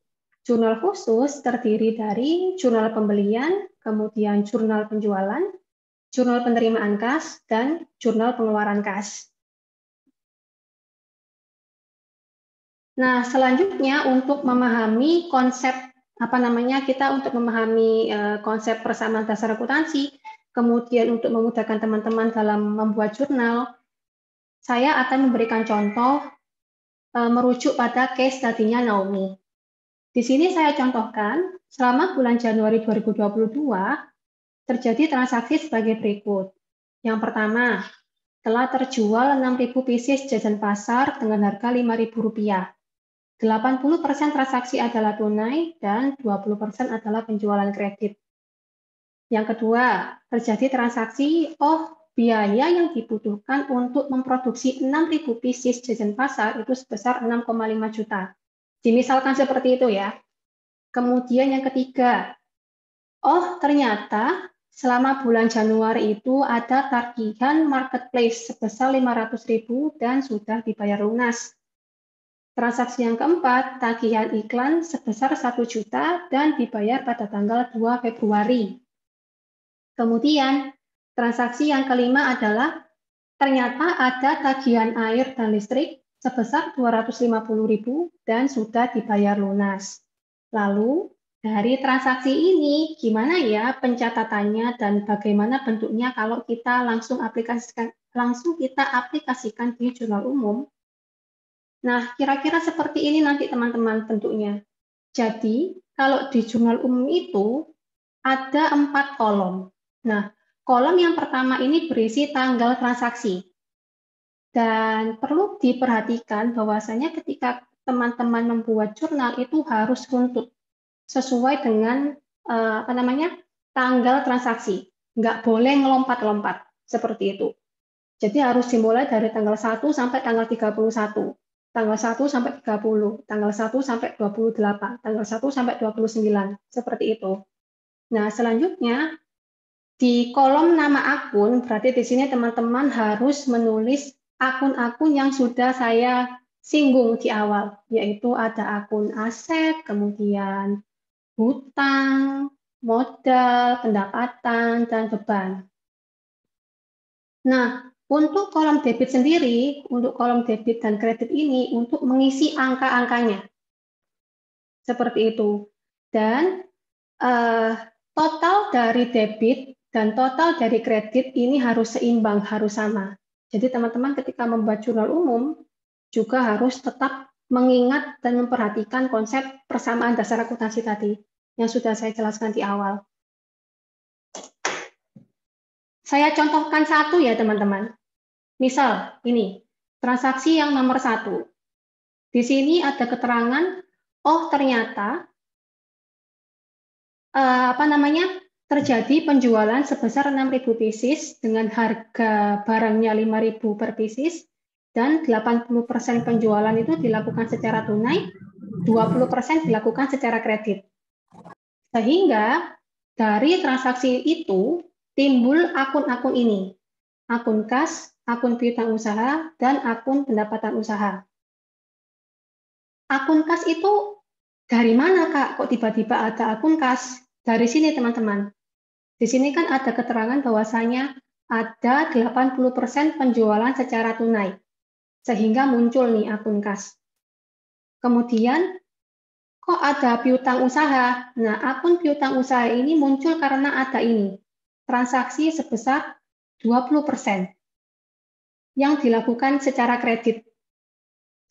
Jurnal khusus terdiri dari jurnal pembelian, kemudian jurnal penjualan, jurnal penerimaan kas, dan jurnal pengeluaran kas. Nah, selanjutnya untuk memahami konsep kita untuk memahami konsep persamaan dasar akuntansi, kemudian untuk memudahkan teman-teman dalam membuat jurnal, saya akan memberikan contoh merujuk pada case study-nya Naomi. Di sini saya contohkan, selama bulan Januari 2022, terjadi transaksi sebagai berikut. Yang pertama, telah terjual 6.000 pieces jajan pasar dengan harga Rp5.000. 80% transaksi adalah tunai dan 20% adalah penjualan kredit. Yang kedua, terjadi transaksi biaya yang dibutuhkan untuk memproduksi 6.000 pieces jajan pasar itu sebesar 6,5 juta. Dimisalkan seperti itu ya. Kemudian yang ketiga, ternyata selama bulan Januari itu ada tagihan marketplace sebesar 500.000 dan sudah dibayar lunas. Transaksi yang keempat, tagihan iklan sebesar 1 juta dan dibayar pada tanggal 2 Februari. Kemudian, transaksi yang kelima adalah ternyata ada tagihan air dan listrik sebesar 250.000 dan sudah dibayar lunas. Lalu, dari transaksi ini, gimana ya pencatatannya dan bagaimana bentuknya kalau kita langsung kita aplikasikan di jurnal umum? Nah, kira-kira seperti ini nanti teman-teman bentuknya. Jadi, kalau di jurnal umum itu ada 4 kolom. Nah, kolom yang pertama ini berisi tanggal transaksi. Dan perlu diperhatikan bahwasanya ketika teman-teman membuat jurnal itu harus runtut sesuai dengan tanggal transaksi. Nggak boleh ngelompat-lompat seperti itu. Jadi harus dimulai dari tanggal 1 sampai tanggal 31. Tanggal 1 sampai 30, tanggal 1 sampai 28, tanggal 1 sampai 29, seperti itu. Nah, selanjutnya di kolom nama akun, berarti di sini teman-teman harus menulis akun-akun yang sudah saya singgung di awal, yaitu ada akun aset, kemudian hutang, modal, pendapatan, dan beban. Nah, untuk kolom debit sendiri, untuk kolom debit dan kredit ini, untuk mengisi angka-angkanya. Seperti itu. Dan total dari debit dan total dari kredit ini harus seimbang, harus sama. Jadi teman-teman ketika membuat jurnal umum, juga harus tetap mengingat dan memperhatikan konsep persamaan dasar akuntansi tadi, yang sudah saya jelaskan di awal. Saya contohkan satu ya teman-teman. Misal ini, transaksi yang nomor 1. Di sini ada keterangan, ternyata terjadi penjualan sebesar 6.000 pieces dengan harga barangnya 5.000 per pieces dan 80% penjualan itu dilakukan secara tunai, 20% dilakukan secara kredit. Sehingga dari transaksi itu timbul akun-akun ini. Akun kas, akun piutang usaha, dan akun pendapatan usaha. Akun kas itu dari mana, Kak? Kok tiba-tiba ada akun kas? Dari sini, teman-teman. Di sini kan ada keterangan bahwasanya ada 80% penjualan secara tunai. Sehingga muncul nih akun kas. Kemudian, kok ada piutang usaha? Nah, akun piutang usaha ini muncul karena ada ini. Transaksi sebesar 20% yang dilakukan secara kredit.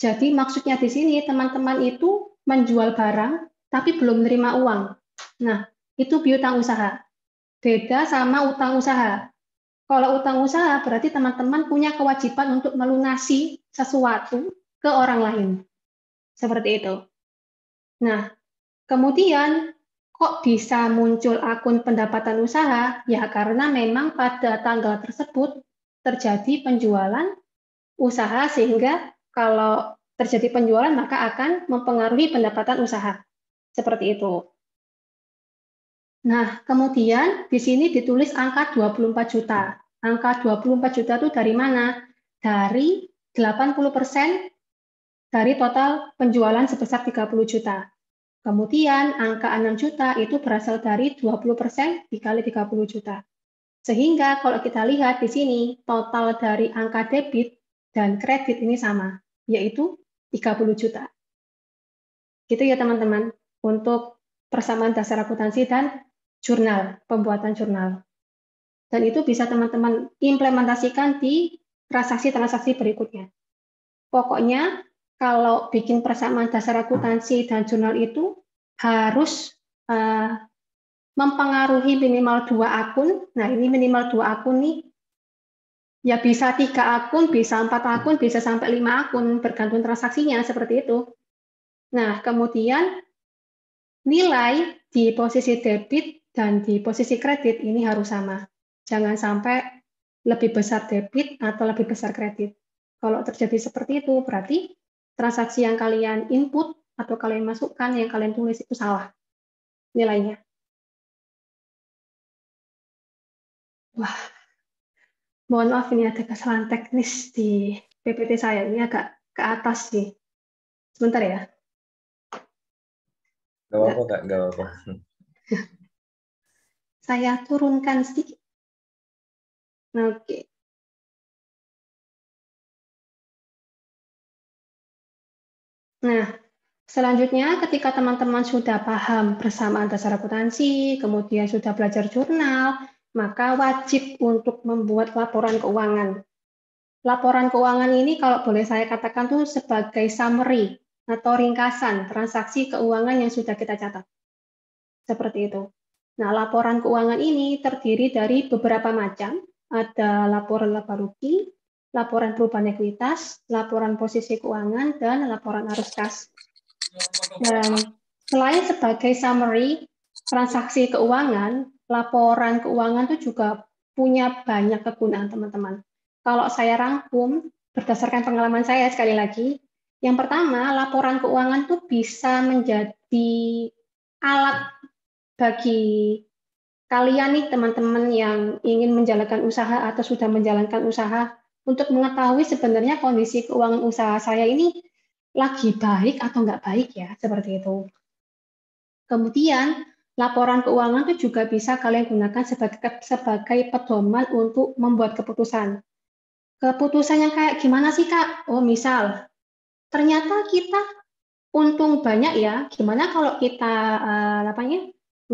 Jadi maksudnya di sini teman-teman itu menjual barang tapi belum menerima uang. Nah, itu piutang usaha. Beda sama utang usaha. Kalau utang usaha berarti teman-teman punya kewajiban untuk melunasi sesuatu ke orang lain. Seperti itu. Nah, kemudian kok bisa muncul akun pendapatan usaha? Ya karena memang pada tanggal tersebut terjadi penjualan usaha sehingga kalau terjadi penjualan maka akan mempengaruhi pendapatan usaha. Seperti itu. Nah, kemudian di sini ditulis angka 24 juta. Angka 24 juta itu dari mana? Dari 80% dari total penjualan sebesar 30 juta. Kemudian angka 6 juta itu berasal dari 20% dikali 30 juta. Sehingga kalau kita lihat di sini, total dari angka debit dan kredit ini sama, yaitu 30 juta. Gitu ya teman-teman, untuk persamaan dasar akuntansi dan jurnal, pembuatan jurnal. Dan itu bisa teman-teman implementasikan di transaksi-transaksi berikutnya. Pokoknya kalau bikin persamaan dasar akuntansi dan jurnal itu harus mempengaruhi minimal 2 akun. Nah, ini minimal 2 akun nih. Ya bisa 3 akun, bisa 4 akun, bisa sampai 5 akun, bergantung transaksinya, seperti itu. Nah, kemudian nilai di posisi debit dan di posisi kredit ini harus sama. Jangan sampai lebih besar debit atau lebih besar kredit. Kalau terjadi seperti itu, berarti transaksi yang kalian input atau kalian masukkan, yang kalian tulis itu salah nilainya. Wah, mohon maaf ini ada kesalahan teknis di PPT saya. Ini agak ke atas sih. Sebentar ya. Gak apa-apa, Kak. Gak apa-apa. Saya turunkan sedikit. Oke. Nah, selanjutnya ketika teman-teman sudah paham persamaan dasar akuntansi, kemudian sudah belajar jurnal, maka wajib untuk membuat laporan keuangan. Laporan keuangan ini kalau boleh saya katakan tuh sebagai summary atau ringkasan transaksi keuangan yang sudah kita catat. Seperti itu. Nah, laporan keuangan ini terdiri dari beberapa macam. Ada laporan laba rugi, laporan perubahan ekuitas, laporan posisi keuangan, dan laporan arus kas. Dan selain sebagai summary transaksi keuangan, laporan keuangan itu juga punya banyak kegunaan, teman-teman. Kalau saya rangkum, berdasarkan pengalaman saya sekali lagi, yang pertama, laporan keuangan itu bisa menjadi alat bagi kalian nih, teman-teman yang ingin menjalankan usaha atau sudah menjalankan usaha, untuk mengetahui sebenarnya kondisi keuangan usaha saya ini lagi baik atau nggak baik ya, seperti itu. Kemudian, laporan keuangan itu juga bisa kalian gunakan sebagai pedoman untuk membuat keputusan. Keputusan yang kayak gimana sih, Kak? Oh, misal, ternyata kita untung banyak ya, gimana kalau kita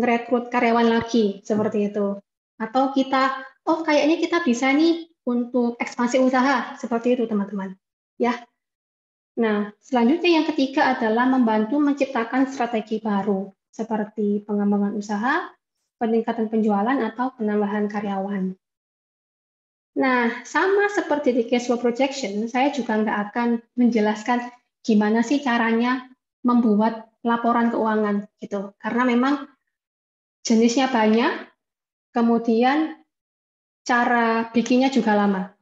ngerekrut karyawan lagi, seperti itu. Atau kita, oh kayaknya kita bisa nih untuk ekspansi usaha, seperti itu teman-teman. Ya. Nah, selanjutnya yang ketiga adalah membantu menciptakan strategi baru, seperti pengembangan usaha, peningkatan penjualan, atau penambahan karyawan. Nah, sama seperti di cash flow projection, saya juga nggak akan menjelaskan gimana sih caranya membuat laporan keuangan, gitu. Karena memang jenisnya banyak, kemudian cara bikinnya juga lama.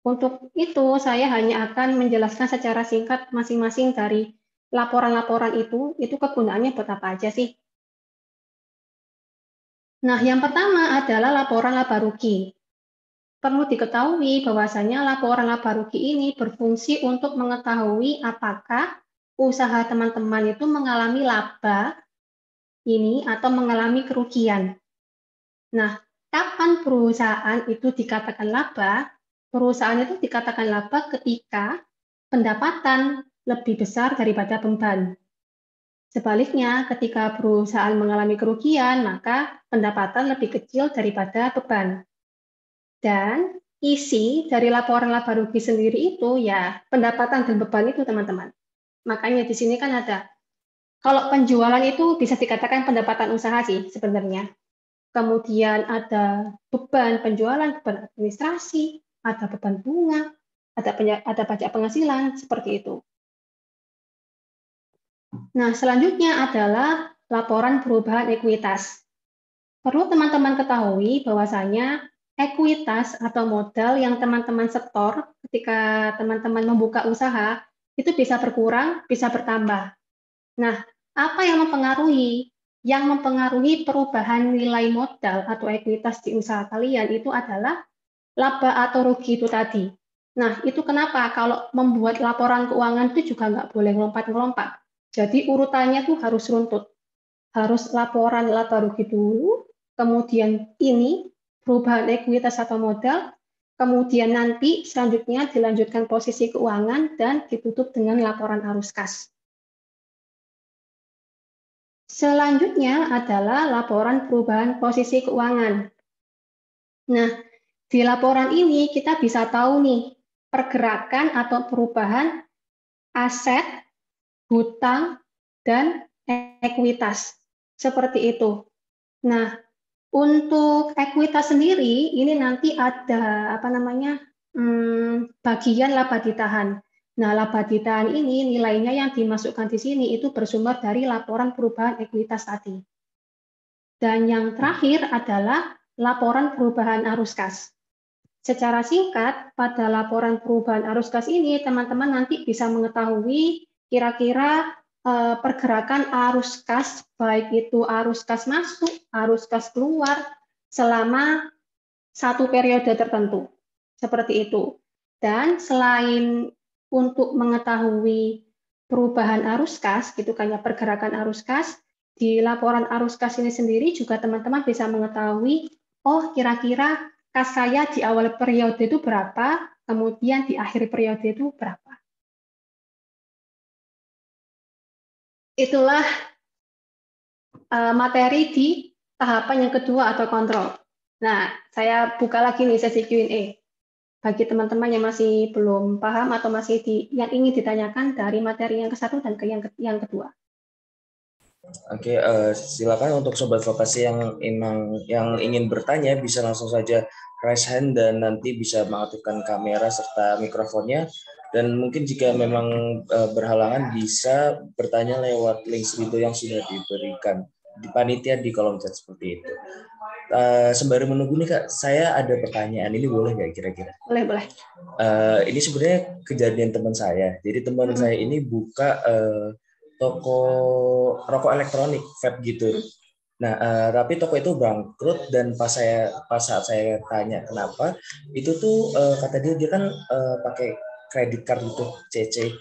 Untuk itu, saya hanya akan menjelaskan secara singkat masing-masing dari laporan-laporan itu kegunaannya buat apa aja sih. Nah, yang pertama adalah laporan laba rugi. Perlu diketahui bahwasanya laporan laba rugi ini berfungsi untuk mengetahui apakah usaha teman-teman itu mengalami laba ini atau mengalami kerugian. Nah, kapan perusahaan itu dikatakan laba? Perusahaan itu dikatakan laba ketika pendapatan lebih besar daripada beban. Sebaliknya, ketika perusahaan mengalami kerugian, maka pendapatan lebih kecil daripada beban. Dan isi dari laporan laba rugi sendiri itu ya pendapatan dan beban itu, teman-teman. Makanya di sini kan ada, kalau penjualan itu bisa dikatakan pendapatan usaha sih sebenarnya. Kemudian ada beban penjualan, beban administrasi, ada beban bunga, ada pajak penghasilan, seperti itu. Nah, selanjutnya adalah laporan perubahan ekuitas. Perlu teman-teman ketahui bahwasanya ekuitas atau modal yang teman-teman setor ketika teman-teman membuka usaha itu bisa berkurang, bisa bertambah. Nah, apa yang mempengaruhi? Yang mempengaruhi perubahan nilai modal atau ekuitas di usaha kalian itu adalah laba atau rugi itu tadi. Nah, itu kenapa kalau membuat laporan keuangan itu juga nggak boleh ngelompat-ngelompat. Jadi urutannya tuh harus runtut. Harus laporan laba rugi dulu, kemudian ini perubahan ekuitas atau modal, kemudian nanti selanjutnya dilanjutkan posisi keuangan dan ditutup dengan laporan arus kas. Selanjutnya adalah laporan perubahan posisi keuangan. Nah, di laporan ini kita bisa tahu nih pergerakan atau perubahan aset, hutang, dan ekuitas. Seperti itu. Nah, untuk ekuitas sendiri ini nanti ada bagian laba ditahan. Nah, laba ditahan ini nilainya yang dimasukkan di sini itu bersumber dari laporan perubahan ekuitas tadi. Dan yang terakhir adalah laporan perubahan arus kas. Secara singkat, pada laporan perubahan arus kas ini, teman-teman nanti bisa mengetahui kira-kira pergerakan arus kas, baik itu arus kas masuk, arus kas keluar, selama satu periode tertentu. Seperti itu. Dan selain untuk mengetahui perubahan arus kas, gitu kan ya, pergerakan arus kas, di laporan arus kas ini sendiri juga teman-teman bisa mengetahui, oh kira-kira kas saya di awal periode itu berapa, kemudian di akhir periode itu berapa. Itulah materi di tahapan yang kedua atau kontrol. Nah, saya buka lagi nih sesi Q&A. Bagi teman-teman yang masih belum paham atau masih yang ingin ditanyakan dari materi yang ke-1 dan yang kedua. Oke, silakan untuk sobat vokasi yang ingin bertanya bisa langsung saja raise hand dan nanti bisa mengaktifkan kamera serta mikrofonnya. Dan mungkin jika memang berhalangan bisa bertanya lewat link itu yang sudah diberikan di panitia di kolom chat seperti itu. Sembari menunggu nih Kak, saya ada pertanyaan, ini boleh nggak kira-kira? Boleh. Ini sebenarnya kejadian teman saya. Jadi teman saya ini buka toko rokok elektronik, vape gitu. Nah, tapi toko itu bangkrut dan pas saat saya tanya kenapa, itu tuh kata dia kan pakai kredit card itu CC.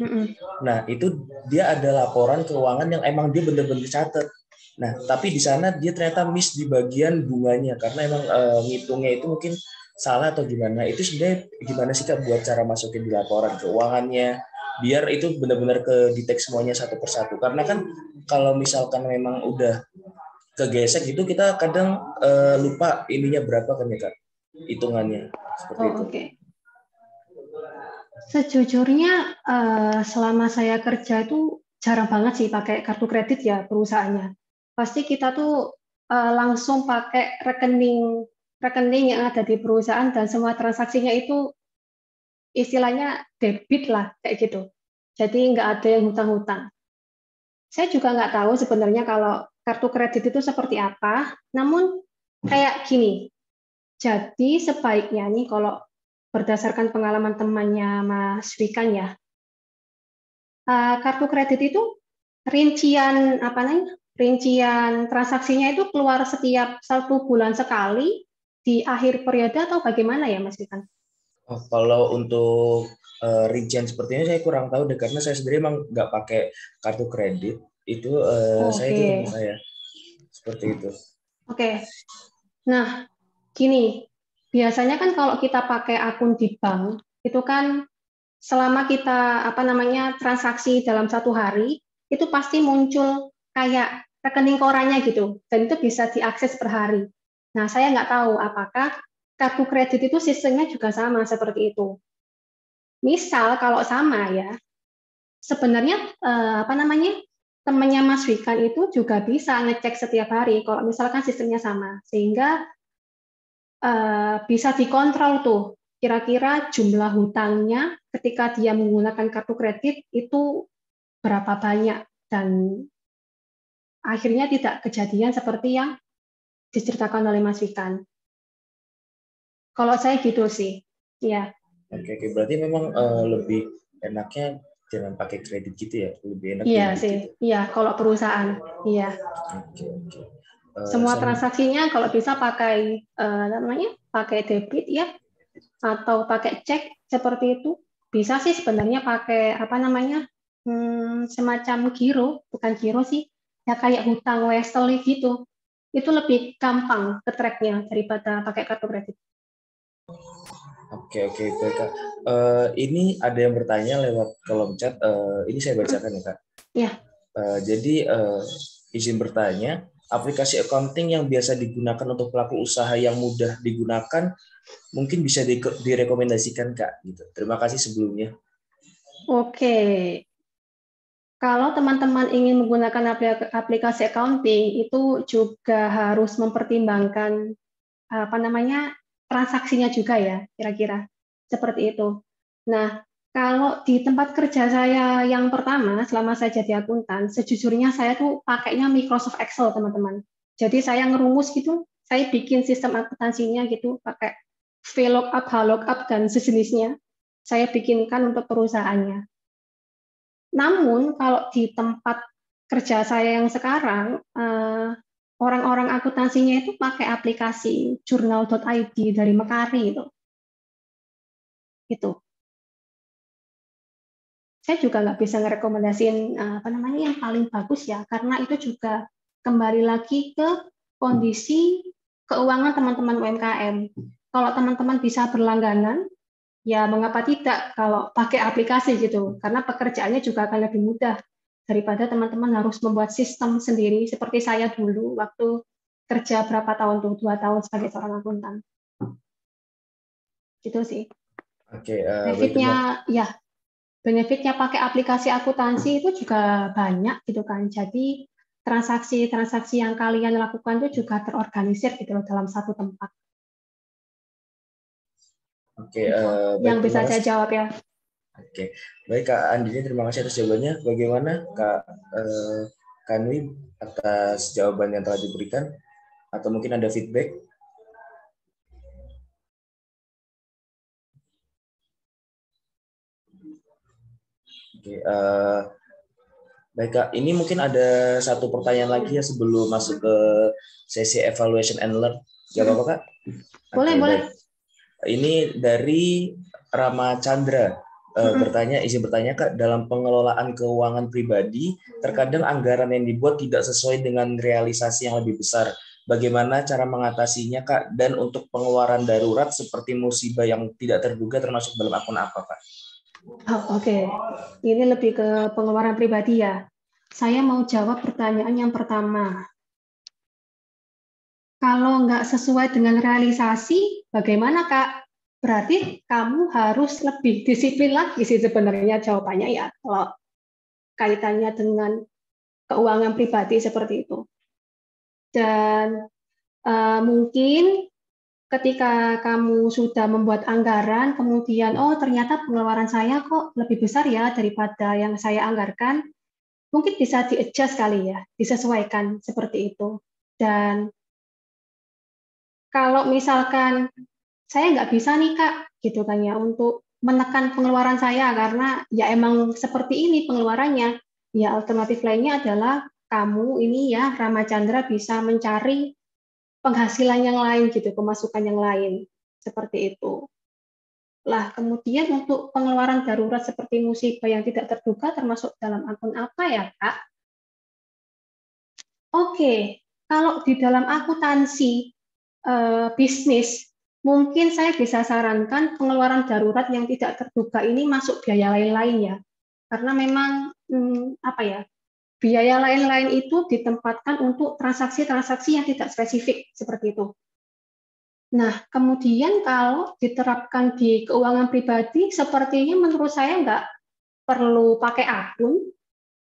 Nah, itu dia ada laporan keuangan yang emang dia bener-bener catat. Nah, tapi di sana dia ternyata miss di bagian bunganya karena emang ngitungnya itu mungkin salah atau gimana. Itu sebenarnya gimana sih Kak buat cara masukin di laporan keuangannya biar itu benar-benar ke detect semuanya satu persatu. Karena kan kalau misalkan memang udah kegesek gitu kita kadang lupa ininya berapa kan ya Kak hitungannya seperti itu. Oke. Sejujurnya selama saya kerja itu jarang banget sih pakai kartu kredit ya perusahaannya. Pasti kita tuh langsung pakai rekening yang ada di perusahaan dan semua transaksinya itu istilahnya debit lah kayak gitu. Jadi nggak ada yang hutang-hutang. Saya juga nggak tahu sebenarnya kalau kartu kredit itu seperti apa. Namun kayak gini. Jadi sebaiknya nih kalau berdasarkan pengalaman temannya Mas Wikan ya, kartu kredit itu rincian transaksinya itu keluar setiap 1 bulan sekali di akhir periode atau bagaimana ya Mas Wikan? Oh, kalau untuk rincian seperti ini saya kurang tahu deh karena saya sendiri emang nggak pakai kartu kredit itu saya itu teman saya seperti itu. Oke. Nah, gini, biasanya kan kalau kita pakai akun di bank itu kan selama kita transaksi dalam 1 hari itu pasti muncul kayak rekening korannya gitu dan itu bisa diakses per hari. Nah, saya nggak tahu apakah kartu kredit itu sistemnya juga sama seperti itu. Misal kalau sama ya, sebenarnya temannya Mas Wikan itu juga bisa ngecek setiap hari kalau misalkan sistemnya sama sehingga bisa dikontrol tuh kira-kira jumlah hutangnya ketika dia menggunakan kartu kredit itu berapa banyak dan akhirnya tidak kejadian seperti yang diceritakan oleh Mas Wikan. Kalau saya gitu sih, ya. Oke, berarti memang lebih enaknya jangan pakai kredit gitu ya, lebih enak Iya debit sih, gitu. iya kalau perusahaan, iya. Oke. Semua transaksinya kalau bisa pakai pakai debit ya atau pakai cek seperti itu. Bisa sih sebenarnya pakai semacam giro, bukan giro sih, ya kayak hutang wesel gitu. Itu lebih gampang ke track-nya daripada pakai kartu kredit. Oke, baik Kak. Ini ada yang bertanya lewat kolom chat. Ini saya bacakan ya Kak. Iya. Jadi izin bertanya, aplikasi accounting yang biasa digunakan untuk pelaku usaha yang mudah digunakan mungkin bisa direkomendasikan Kak. Gitu. Terima kasih sebelumnya. Oke, kalau teman-teman ingin menggunakan aplikasi accounting, itu juga harus mempertimbangkan transaksinya juga ya, kira-kira seperti itu. Nah, kalau di tempat kerja saya yang pertama, selama saya jadi akuntan, sejujurnya saya tuh pakainya Microsoft Excel, teman-teman. Jadi saya ngerumus gitu, saya bikin sistem akuntansinya gitu, pakai VLOOKUP, HLOOKUP, dan sejenisnya. Saya bikinkan untuk perusahaannya. Namun, kalau di tempat kerja saya yang sekarang, orang-orang akuntansinya itu pakai aplikasi jurnal.id dari Mekari itu. Saya juga nggak bisa ngerekomendasiin yang paling bagus ya, karena itu juga kembali lagi ke kondisi keuangan teman-teman UMKM. Kalau teman-teman bisa berlangganan, ya mengapa tidak kalau pakai aplikasi gitu, karena pekerjaannya juga akan lebih mudah daripada teman-teman harus membuat sistem sendiri seperti saya dulu waktu kerja berapa tahun tuh, 2 tahun sebagai seorang akuntan. Gitu sih. Oke, benefitnya pakai aplikasi akuntansi itu juga banyak gitu kan. Jadi transaksi-transaksi yang kalian lakukan itu juga terorganisir gitu loh dalam satu tempat. Oke, yang bisa saya jawab ya. Oke, baik Kak Andini, terima kasih atas jawabannya. Bagaimana Kak Kanwi atas jawaban yang telah diberikan? Atau mungkin ada feedback? Oke, baik Kak, ini mungkin ada satu pertanyaan lagi ya sebelum masuk ke sesi evaluation and learn. Gak apa-apa Kak? Boleh, boleh. Baik. Ini dari Rama Chandra. Izin bertanya Kak, dalam pengelolaan keuangan pribadi, terkadang anggaran yang dibuat tidak sesuai dengan realisasi yang lebih besar. Bagaimana cara mengatasinya Kak? Dan untuk pengeluaran darurat seperti musibah yang tidak terduga termasuk dalam akun apa Kak? Oke. Ini lebih ke pengeluaran pribadi ya. Saya mau jawab pertanyaan yang pertama. Kalau nggak sesuai dengan realisasi, bagaimana Kak? Berarti kamu harus lebih disiplin lagi sih sebenarnya jawabannya ya, kalau kaitannya dengan keuangan pribadi seperti itu. Dan mungkin ketika kamu sudah membuat anggaran, kemudian ternyata pengeluaran saya kok lebih besar ya daripada yang saya anggarkan, mungkin bisa di-adjust kali ya, disesuaikan seperti itu. Dan kalau misalkan saya nggak bisa nih Kak, gitu kan ya, untuk menekan pengeluaran saya karena ya emang seperti ini pengeluarannya. Ya alternatif lainnya adalah kamu ini ya Rama Chandra bisa mencari penghasilan yang lain gitu, pemasukan yang lain seperti itu. Lah kemudian untuk pengeluaran darurat seperti musibah yang tidak terduga termasuk dalam akun apa ya Kak? Oke, kalau di dalam akuntansi bisnis, mungkin saya bisa sarankan pengeluaran darurat yang tidak terduga ini masuk biaya lain-lain ya. Karena memang biaya lain-lain itu ditempatkan untuk transaksi-transaksi yang tidak spesifik seperti itu. Nah, kemudian kalau diterapkan di keuangan pribadi, sepertinya menurut saya nggak perlu pakai akun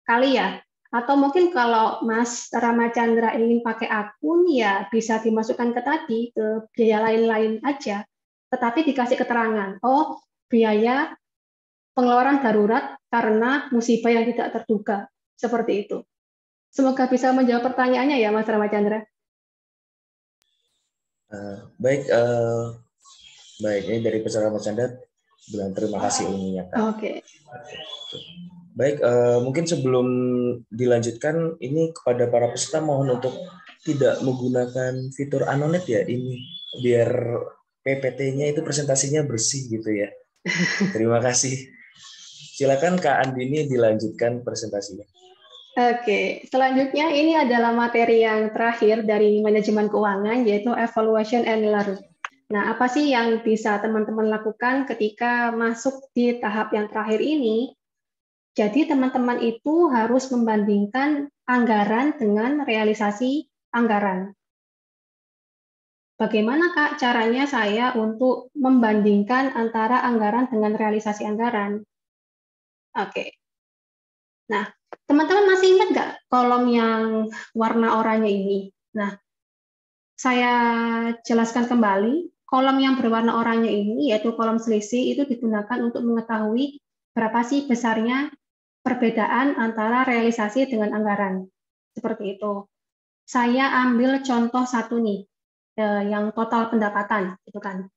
kali ya. Atau mungkin kalau Mas Rama Chandra ingin pakai akun, ya bisa dimasukkan ke biaya lain-lain aja. Tetapi dikasih keterangan, biaya pengeluaran darurat karena musibah yang tidak terduga. Seperti itu. Semoga bisa menjawab pertanyaannya ya, Mas Rama Chandra. Baik, ini dari peserta Mas Chandra bilang terima kasih ilmunya Kak. Oke. Baik, mungkin sebelum dilanjutkan, ini kepada para peserta mohon untuk tidak menggunakan fitur anonet ya, ini biar PPT-nya itu presentasinya bersih gitu ya. Terima kasih. Silakan Kak Andini dilanjutkan presentasinya. Oke, selanjutnya ini adalah materi yang terakhir dari manajemen keuangan, yaitu evaluation and learn. Nah, apa sih yang bisa teman-teman lakukan ketika masuk di tahap yang terakhir ini? Jadi teman-teman itu harus membandingkan anggaran dengan realisasi anggaran. Bagaimana Kak caranya saya untuk membandingkan antara anggaran dengan realisasi anggaran? Oke. Nah, teman-teman masih ingat nggak kolom yang warna oranye ini? Nah, saya jelaskan kembali. Kolom yang berwarna oranye ini, yaitu kolom selisih, itu digunakan untuk mengetahui berapa sih besarnya perbedaan antara realisasi dengan anggaran. Seperti itu. Saya ambil contoh satu nih, yang total pendapatan, gitu kan.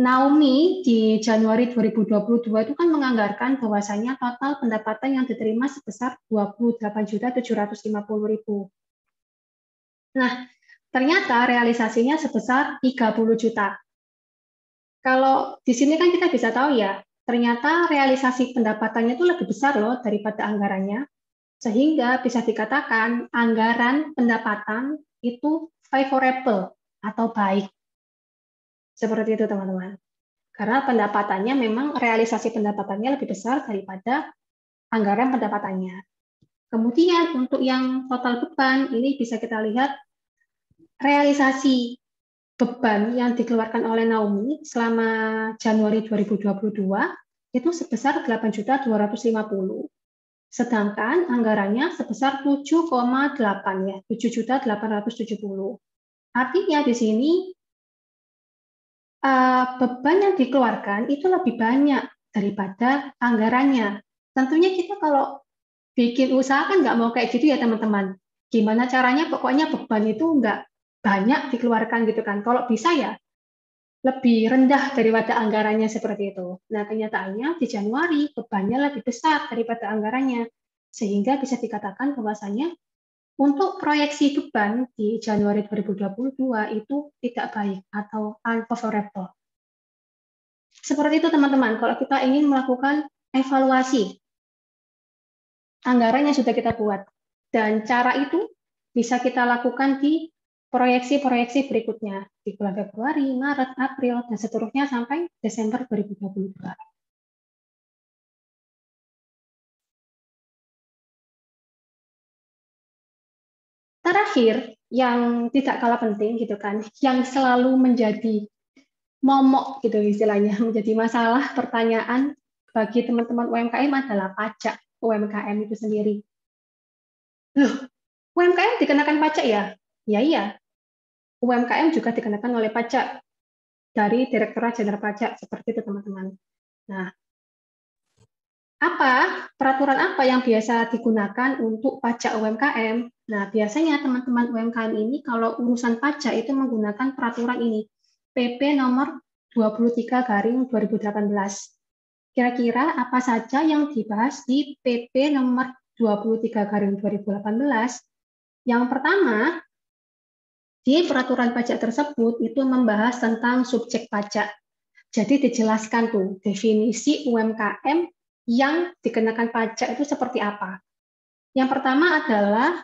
Naomi di Januari 2022 itu kan menganggarkan bahwasanya total pendapatan yang diterima sebesar 28.750.000. Nah, ternyata realisasinya sebesar 30 juta. Kalau di sini kan kita bisa tahu ya, ternyata realisasi pendapatannya itu lebih besar loh daripada anggarannya, sehingga bisa dikatakan anggaran pendapatan itu favorable atau baik. Seperti itu teman-teman. Karena pendapatannya memang realisasi pendapatannya lebih besar daripada anggaran pendapatannya. Kemudian untuk yang total beban, ini bisa kita lihat realisasi beban yang dikeluarkan oleh Naomi selama Januari 2022 itu sebesar 8.250.000. Sedangkan anggarannya sebesar 7,8 ya, 7.870. Artinya di sini beban yang dikeluarkan itu lebih banyak daripada anggarannya. Tentunya kita kalau bikin usaha kan nggak mau kayak gitu ya teman-teman. Gimana caranya pokoknya beban itu nggak banyak dikeluarkan gitu kan. Kalau bisa ya lebih rendah daripada anggarannya seperti itu. Nah kenyataannya di Januari bebannya lebih besar daripada anggarannya. Sehingga bisa dikatakan bahwasanya untuk proyeksi beban di Januari 2022 itu tidak baik atau unfavorable. Seperti itu teman-teman, kalau kita ingin melakukan evaluasi anggaran yang sudah kita buat. Dan cara itu bisa kita lakukan di proyeksi-proyeksi berikutnya, di bulan Februari, Maret, April, dan seterusnya sampai Desember 2022. Terakhir, yang tidak kalah penting gitu kan, yang selalu menjadi momok gitu istilahnya, menjadi masalah pertanyaan bagi teman-teman UMKM adalah pajak UMKM itu sendiri. Loh, UMKM dikenakan pajak ya? Ya iya, UMKM juga dikenakan oleh pajak dari Direktorat Jenderal Pajak, seperti itu teman-teman. Nah, peraturan apa yang biasa digunakan untuk pajak UMKM? Nah, biasanya teman-teman UMKM ini kalau urusan pajak itu menggunakan peraturan ini, PP nomor 23/2018. Kira-kira apa saja yang dibahas di PP nomor 23/2018? Yang pertama, di peraturan pajak tersebut itu membahas tentang subjek pajak. Jadi dijelaskan tuh definisi UMKM yang dikenakan pajak itu seperti apa. Yang pertama adalah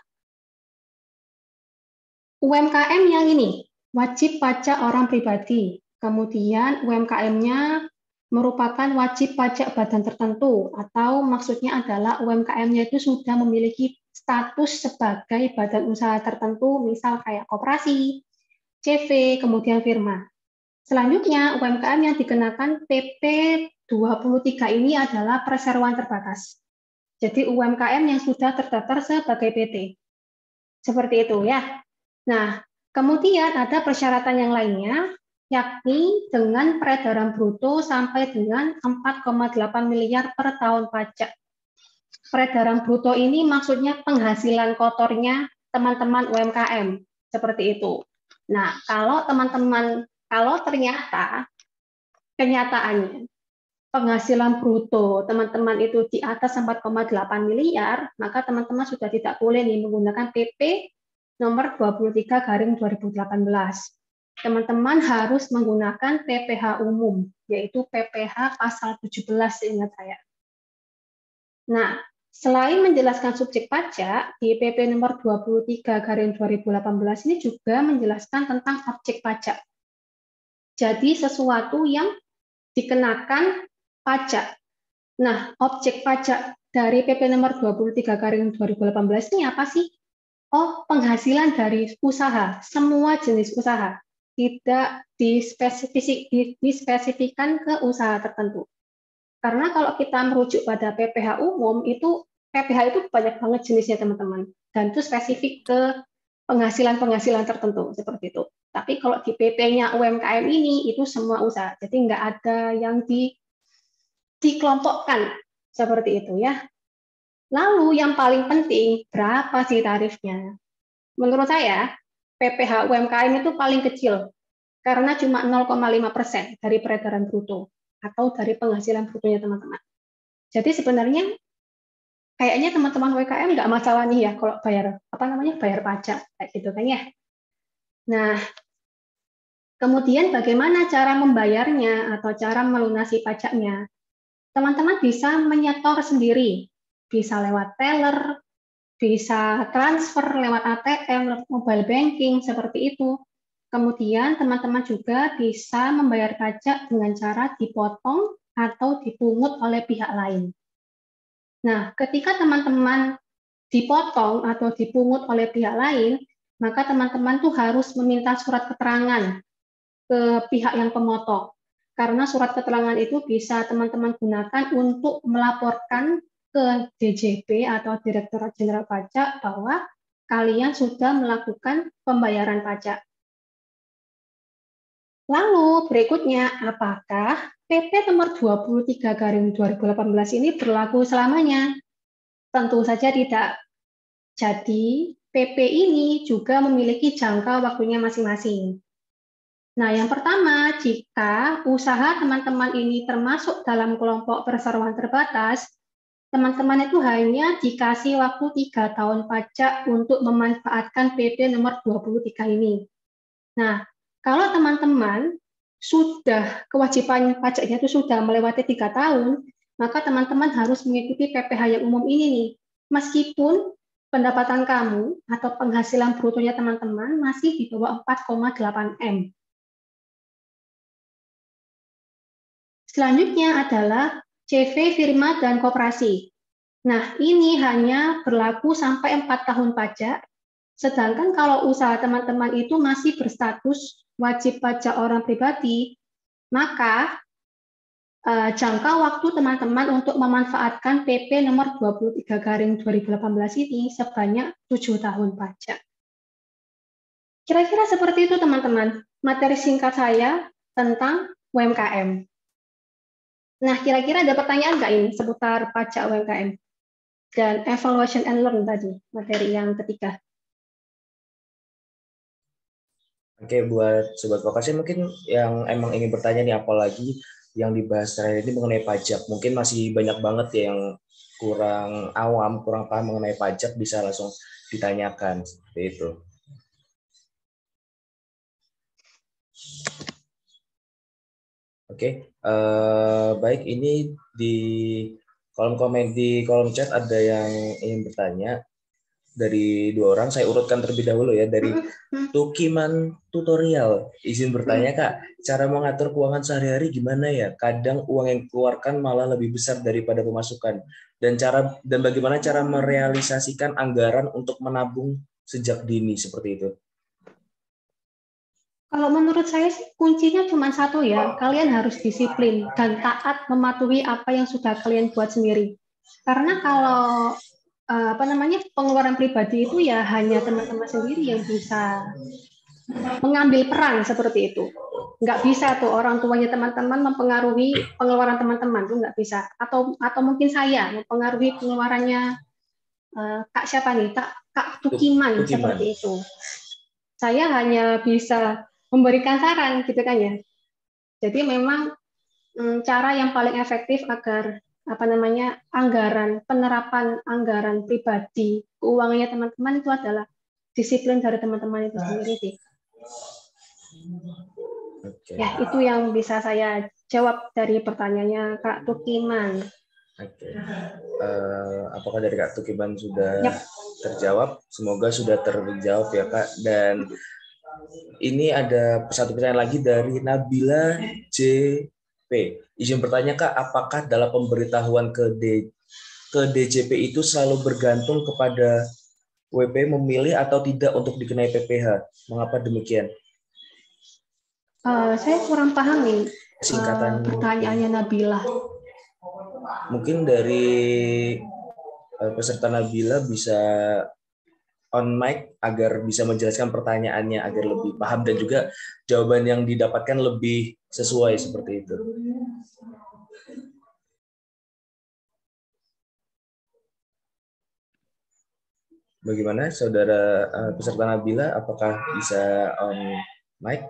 UMKM yang ini, wajib pajak orang pribadi. Kemudian UMKM-nya merupakan wajib pajak badan tertentu, atau maksudnya adalah UMKM-nya itu sudah memiliki status sebagai badan usaha tertentu, misal kayak koperasi, CV, kemudian firma. Selanjutnya, UMKM yang dikenakan PP 23 ini adalah perseroan terbatas. Jadi UMKM yang sudah terdaftar sebagai PT. Seperti itu ya. Nah, kemudian ada persyaratan yang lainnya, yakni dengan peredaran bruto sampai dengan 4,8 miliar per tahun pajak. Peredaran bruto ini maksudnya penghasilan kotornya teman-teman UMKM. Seperti itu. Nah, kalau ternyata kenyataannya penghasilan bruto teman-teman itu di atas 4,8 miliar, maka teman-teman sudah tidak boleh nih menggunakan PP nomor 23/2018. Teman-teman harus menggunakan PPh umum, yaitu PPh pasal 17 seingat saya. Nah, selain menjelaskan subjek pajak, di PP nomor 23/2018 ini juga menjelaskan tentang objek pajak. Jadi sesuatu yang dikenakan pajak. Nah, objek pajak dari PP nomor 23/2018 ini apa sih? Oh, penghasilan dari usaha, semua jenis usaha. Tidak dispesifikan ke usaha tertentu. Karena kalau kita merujuk pada PPh umum, itu PPh itu banyak banget jenisnya, teman-teman. Dan itu spesifik ke penghasilan-penghasilan tertentu, seperti itu. Tapi kalau di PP-nya UMKM ini, itu semua usaha. Jadi nggak ada yang dikelompokkan, seperti itu ya. Lalu yang paling penting, berapa sih tarifnya? Menurut saya, PPh UMKM itu paling kecil, karena cuma 0,5% dari peredaran bruto, atau dari penghasilan brutonya teman-teman. Jadi sebenarnya kayaknya teman-teman UMKM nggak masalah nih ya kalau bayar bayar pajak kayak gitu kan ya. Nah, kemudian bagaimana cara membayarnya atau cara melunasi pajaknya? Teman-teman bisa menyetor sendiri, bisa lewat teller, bisa transfer lewat ATM, mobile banking seperti itu. Kemudian teman-teman juga bisa membayar pajak dengan cara dipotong atau dipungut oleh pihak lain. Nah, ketika teman-teman dipotong atau dipungut oleh pihak lain, maka teman-teman tuh harus meminta surat keterangan ke pihak yang pemotong. Karena surat keterangan itu bisa teman-teman gunakan untuk melaporkan ke DJP atau Direktorat Jenderal Pajak bahwa kalian sudah melakukan pembayaran pajak. Lalu berikutnya, apakah PP nomor 23/2018 ini berlaku selamanya? Tentu saja tidak. Jadi, PP ini juga memiliki jangka waktunya masing-masing. Nah, yang pertama, jika usaha teman-teman ini termasuk dalam kelompok perseroan terbatas, teman-teman itu hanya dikasih waktu 3 tahun pajak untuk memanfaatkan PP nomor 23 ini. Nah, kalau teman-teman sudah kewajiban pajaknya itu sudah melewati 3 tahun, maka teman-teman harus mengikuti PPh yang umum ini nih. Meskipun pendapatan kamu atau penghasilan brutonya teman-teman masih di bawah 4,8 M. Selanjutnya adalah CV, firma, dan koperasi. Nah, ini hanya berlaku sampai 4 tahun pajak, sedangkan kalau usaha teman-teman itu masih berstatus wajib pajak orang pribadi, maka jangka waktu teman-teman untuk memanfaatkan PP nomor 23/2018 ini sebanyak 7 tahun pajak. Kira-kira seperti itu teman-teman, materi singkat saya tentang UMKM. Nah, kira-kira ada pertanyaan nggak ini seputar pajak UMKM? Dan evaluation and learn tadi, materi yang ketiga. Oke, buat Sobat Vokasi mungkin yang emang ingin bertanya nih, apalagi yang dibahas terakhir ini mengenai pajak. Mungkin masih banyak banget ya yang kurang awam, kurang paham mengenai pajak, bisa langsung ditanyakan seperti itu. Oke, baik, ini di kolom komen, di kolom chat ada yang ingin bertanya dari 2 orang. Saya urutkan terlebih dahulu ya, dari Tukiman Tutorial. Izin bertanya Kak, cara mengatur keuangan sehari-hari gimana ya? Kadang uang yang dikeluarkan malah lebih besar daripada pemasukan. Dan bagaimana cara merealisasikan anggaran untuk menabung sejak dini seperti itu? Kalau menurut saya sih kuncinya cuma satu ya, kalian harus disiplin dan taat mematuhi apa yang sudah kalian buat sendiri. Karena kalau pengeluaran pribadi itu ya hanya teman-teman sendiri yang bisa mengambil peran seperti itu. Nggak bisa tuh orang tuanya teman-teman mempengaruhi pengeluaran teman-teman, tuh nggak bisa. Atau mungkin saya mempengaruhi pengeluarannya Kak siapa nih, Kak Tukiman seperti itu. Saya hanya bisa memberikan saran gitu kan ya. Jadi memang cara yang paling efektif agar penerapan anggaran pribadi keuangannya teman-teman itu adalah disiplin dari teman-teman itu sendiri sih. Oke. Ya, itu yang bisa saya jawab dari pertanyaannya Kak Tukiman. Oke. Apakah dari Kak Tukiman sudah terjawab? Semoga sudah terjawab ya Kak. Dan ini ada satu pertanyaan lagi dari Nabila JP. Izin bertanya Kak, apakah dalam pemberitahuan ke ke DJP itu selalu bergantung kepada WP memilih atau tidak untuk dikenai PPh. Mengapa demikian? Saya kurang paham nih Singkatan pertanyaannya Nabila. Mungkin dari peserta Nabila bisa on mic agar bisa menjelaskan pertanyaannya agar lebih paham dan juga jawaban yang didapatkan lebih sesuai seperti itu. Bagaimana saudara peserta Nabila, apakah bisa on mic?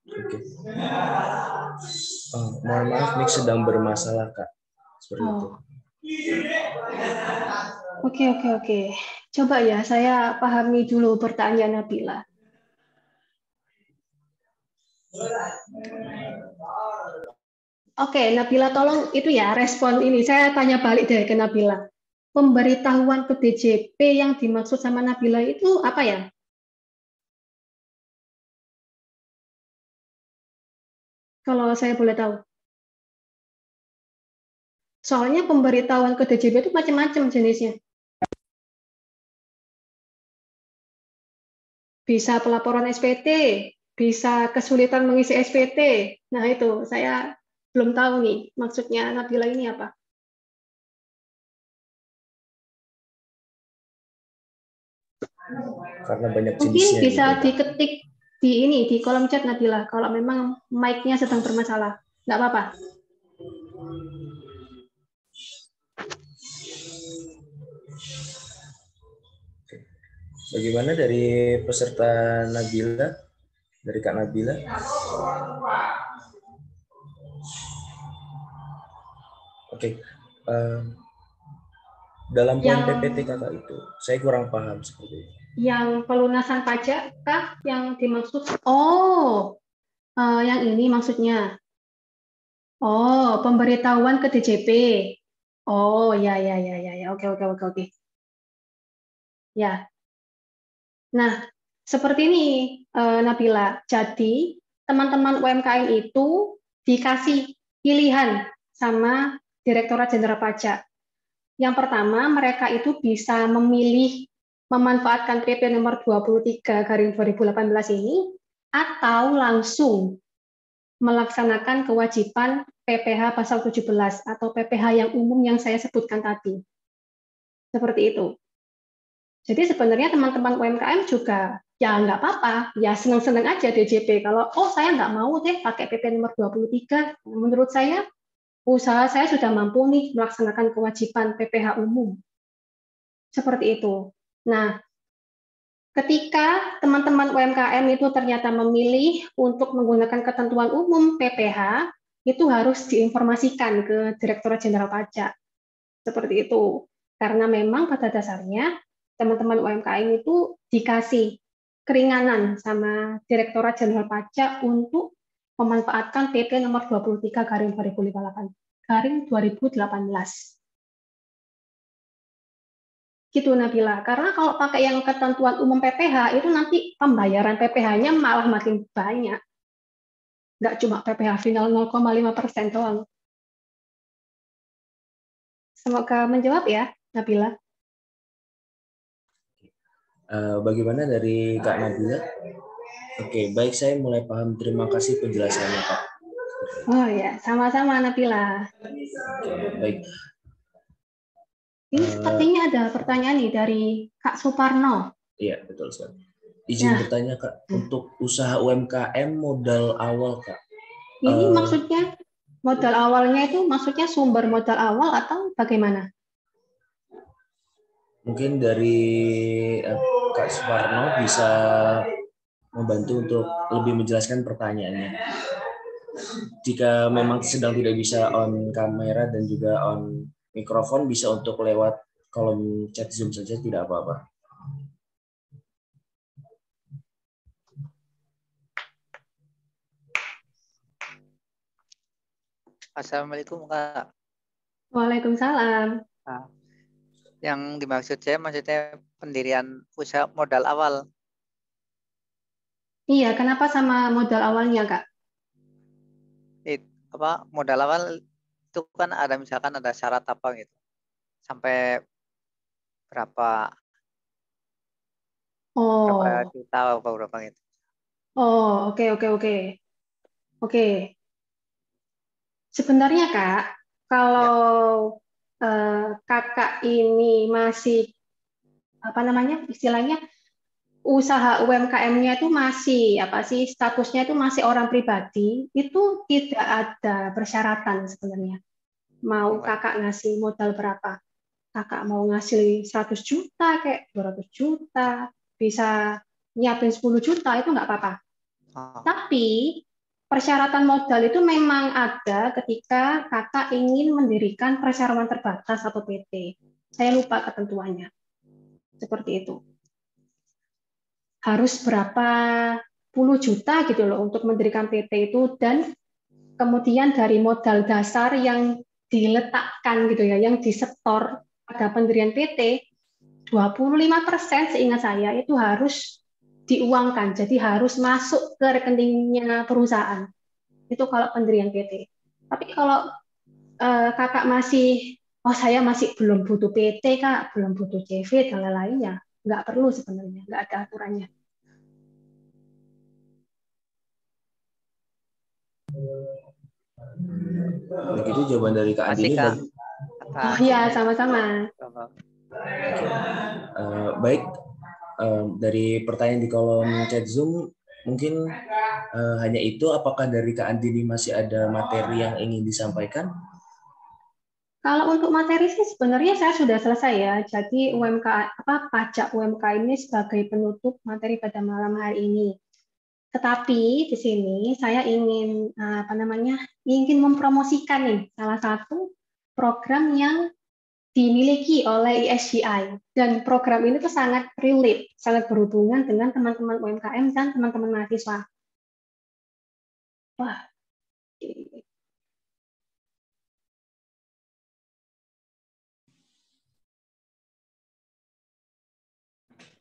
Oke. Mohon maaf, mic sedang bermasalah, Kak. Seperti itu. Oke. Coba ya, saya pahami dulu pertanyaan Nabila. Oke, Nabila tolong itu ya respon ini. Saya tanya balik deh ke Nabila. Pemberitahuan ke DJP yang dimaksud sama Nabila itu apa ya? Kalau saya boleh tahu. Soalnya pemberitahuan ke DJP itu macam-macam jenisnya. Bisa pelaporan SPT, bisa kesulitan mengisi SPT. Nah itu, saya belum tahu nih maksudnya Nabila ini apa. Karena banyak Mungkin jenisnya bisa gitu, diketik di kolom chat Nabila kalau memang mic-nya sedang bermasalah. Nggak apa-apa. Bagaimana dari peserta Nabila, dari Kak Nabila? Oke. Dalam poin PPT kakak itu, saya kurang paham seperti itu. Yang pelunasan pajak kah yang dimaksud? Oh, yang ini maksudnya. Oh, pemberitahuan ke DJP. Oh, ya. Oke. Ya. Nah, seperti ini, Nabila. Jadi, teman-teman UMKM itu dikasih pilihan sama Direktorat Jenderal Pajak. Yang pertama, mereka itu bisa memilih memanfaatkan PP nomor 23/2018 ini atau langsung melaksanakan kewajiban PPh pasal 17 atau PPh yang umum yang saya sebutkan tadi. Seperti itu. Jadi sebenarnya teman-teman UMKM juga ya nggak apa-apa, ya senang-senang aja DJP. Kalau saya nggak mau deh pakai PP nomor 23, menurut saya usaha saya sudah mampu nih melaksanakan kewajiban PPh umum. Seperti itu. Nah, ketika teman-teman UMKM itu ternyata memilih untuk menggunakan ketentuan umum PPh, itu harus diinformasikan ke Direktorat Jenderal Pajak. Seperti itu. Karena memang pada dasarnya teman-teman UMKM itu dikasih keringanan sama Direktorat Jenderal Pajak untuk memanfaatkan PP nomor 23/2018. Gitu Nabila. Karena kalau pakai yang ketentuan umum PPh itu nanti pembayaran PPh-nya malah makin banyak. Nggak cuma PPh final 0,5% doang. Semoga menjawab ya, Nabila. Bagaimana dari Kak Nabila? Oke, baik, saya mulai paham. Terima kasih penjelasannya, Kak. Oh ya, sama-sama Nabila. Oke, baik. Ini sepertinya ada pertanyaan nih dari Kak Suparno. Iya, betul sekali. Izin bertanya, Kak, untuk usaha UMKM modal awal, Kak. Ini maksudnya modal awalnya itu maksudnya sumber modal awal atau bagaimana? Mungkin dari Kak Suparno bisa membantu untuk lebih menjelaskan pertanyaannya. Jika memang sedang tidak bisa on kamera dan juga on mikrofon, bisa untuk lewat kolom chat Zoom saja, tidak apa-apa. Assalamualaikum, Kak. Waalaikumsalam. Nah, yang dimaksud saya maksudnya pendirian usaha modal awal. Iya, kenapa sama modal awalnya, Kak? Modal awal itu kan ada misalkan ada syarat apa gitu. Sampai berapa Oh, juta apa berapa gitu. oh, oke, oke, oke. Oke, sebenarnya Kak, Ya. kalau Kakak ini masih, apa namanya, istilahnya, usaha UMKM-nya itu masih apa sih statusnya itu masih orang pribadi, itu tidak ada persyaratan sebenarnya. Mau Gimana? Kakak ngasih modal berapa? Kakak mau ngasih 100 juta kayak 200 juta, bisa nyiapin 10 juta itu nggak apa-apa. Oh, Tapi persyaratan modal itu memang ada ketika Kakak ingin mendirikan perseroan terbatas atau PT. Saya lupa ketentuannya. Seperti itu. Harus berapa puluh juta gitu loh untuk mendirikan PT itu, dan kemudian dari modal dasar yang diletakkan gitu ya, yang disetor pada pendirian PT, 25% seingat saya itu harus diuangkan. Jadi harus masuk ke rekeningnya perusahaan. Itu kalau pendirian PT. Tapi kalau Kakak masih, oh saya masih belum butuh PT, Kak, belum butuh CV dan lain-lainnya, nggak perlu sebenarnya, nggak ada aturannya. Begitu jawaban dari Kak masih Andini. Kak Oh ya, atas sama-sama. Baik, dari pertanyaan di kolom chat Zoom, mungkin hanya itu. Apakah dari Kak Andini masih ada materi yang ingin disampaikan? Kalau untuk materi sih sebenarnya saya sudah selesai ya. Jadi pajak UMKM ini sebagai penutup materi pada malam hari ini. Tetapi di sini saya ingin ingin mempromosikan nih salah satu program yang dimiliki oleh ISGI, dan program ini tuh sangat relate, sangat berhubungan dengan teman-teman UMKM dan teman-teman mahasiswa. Wah,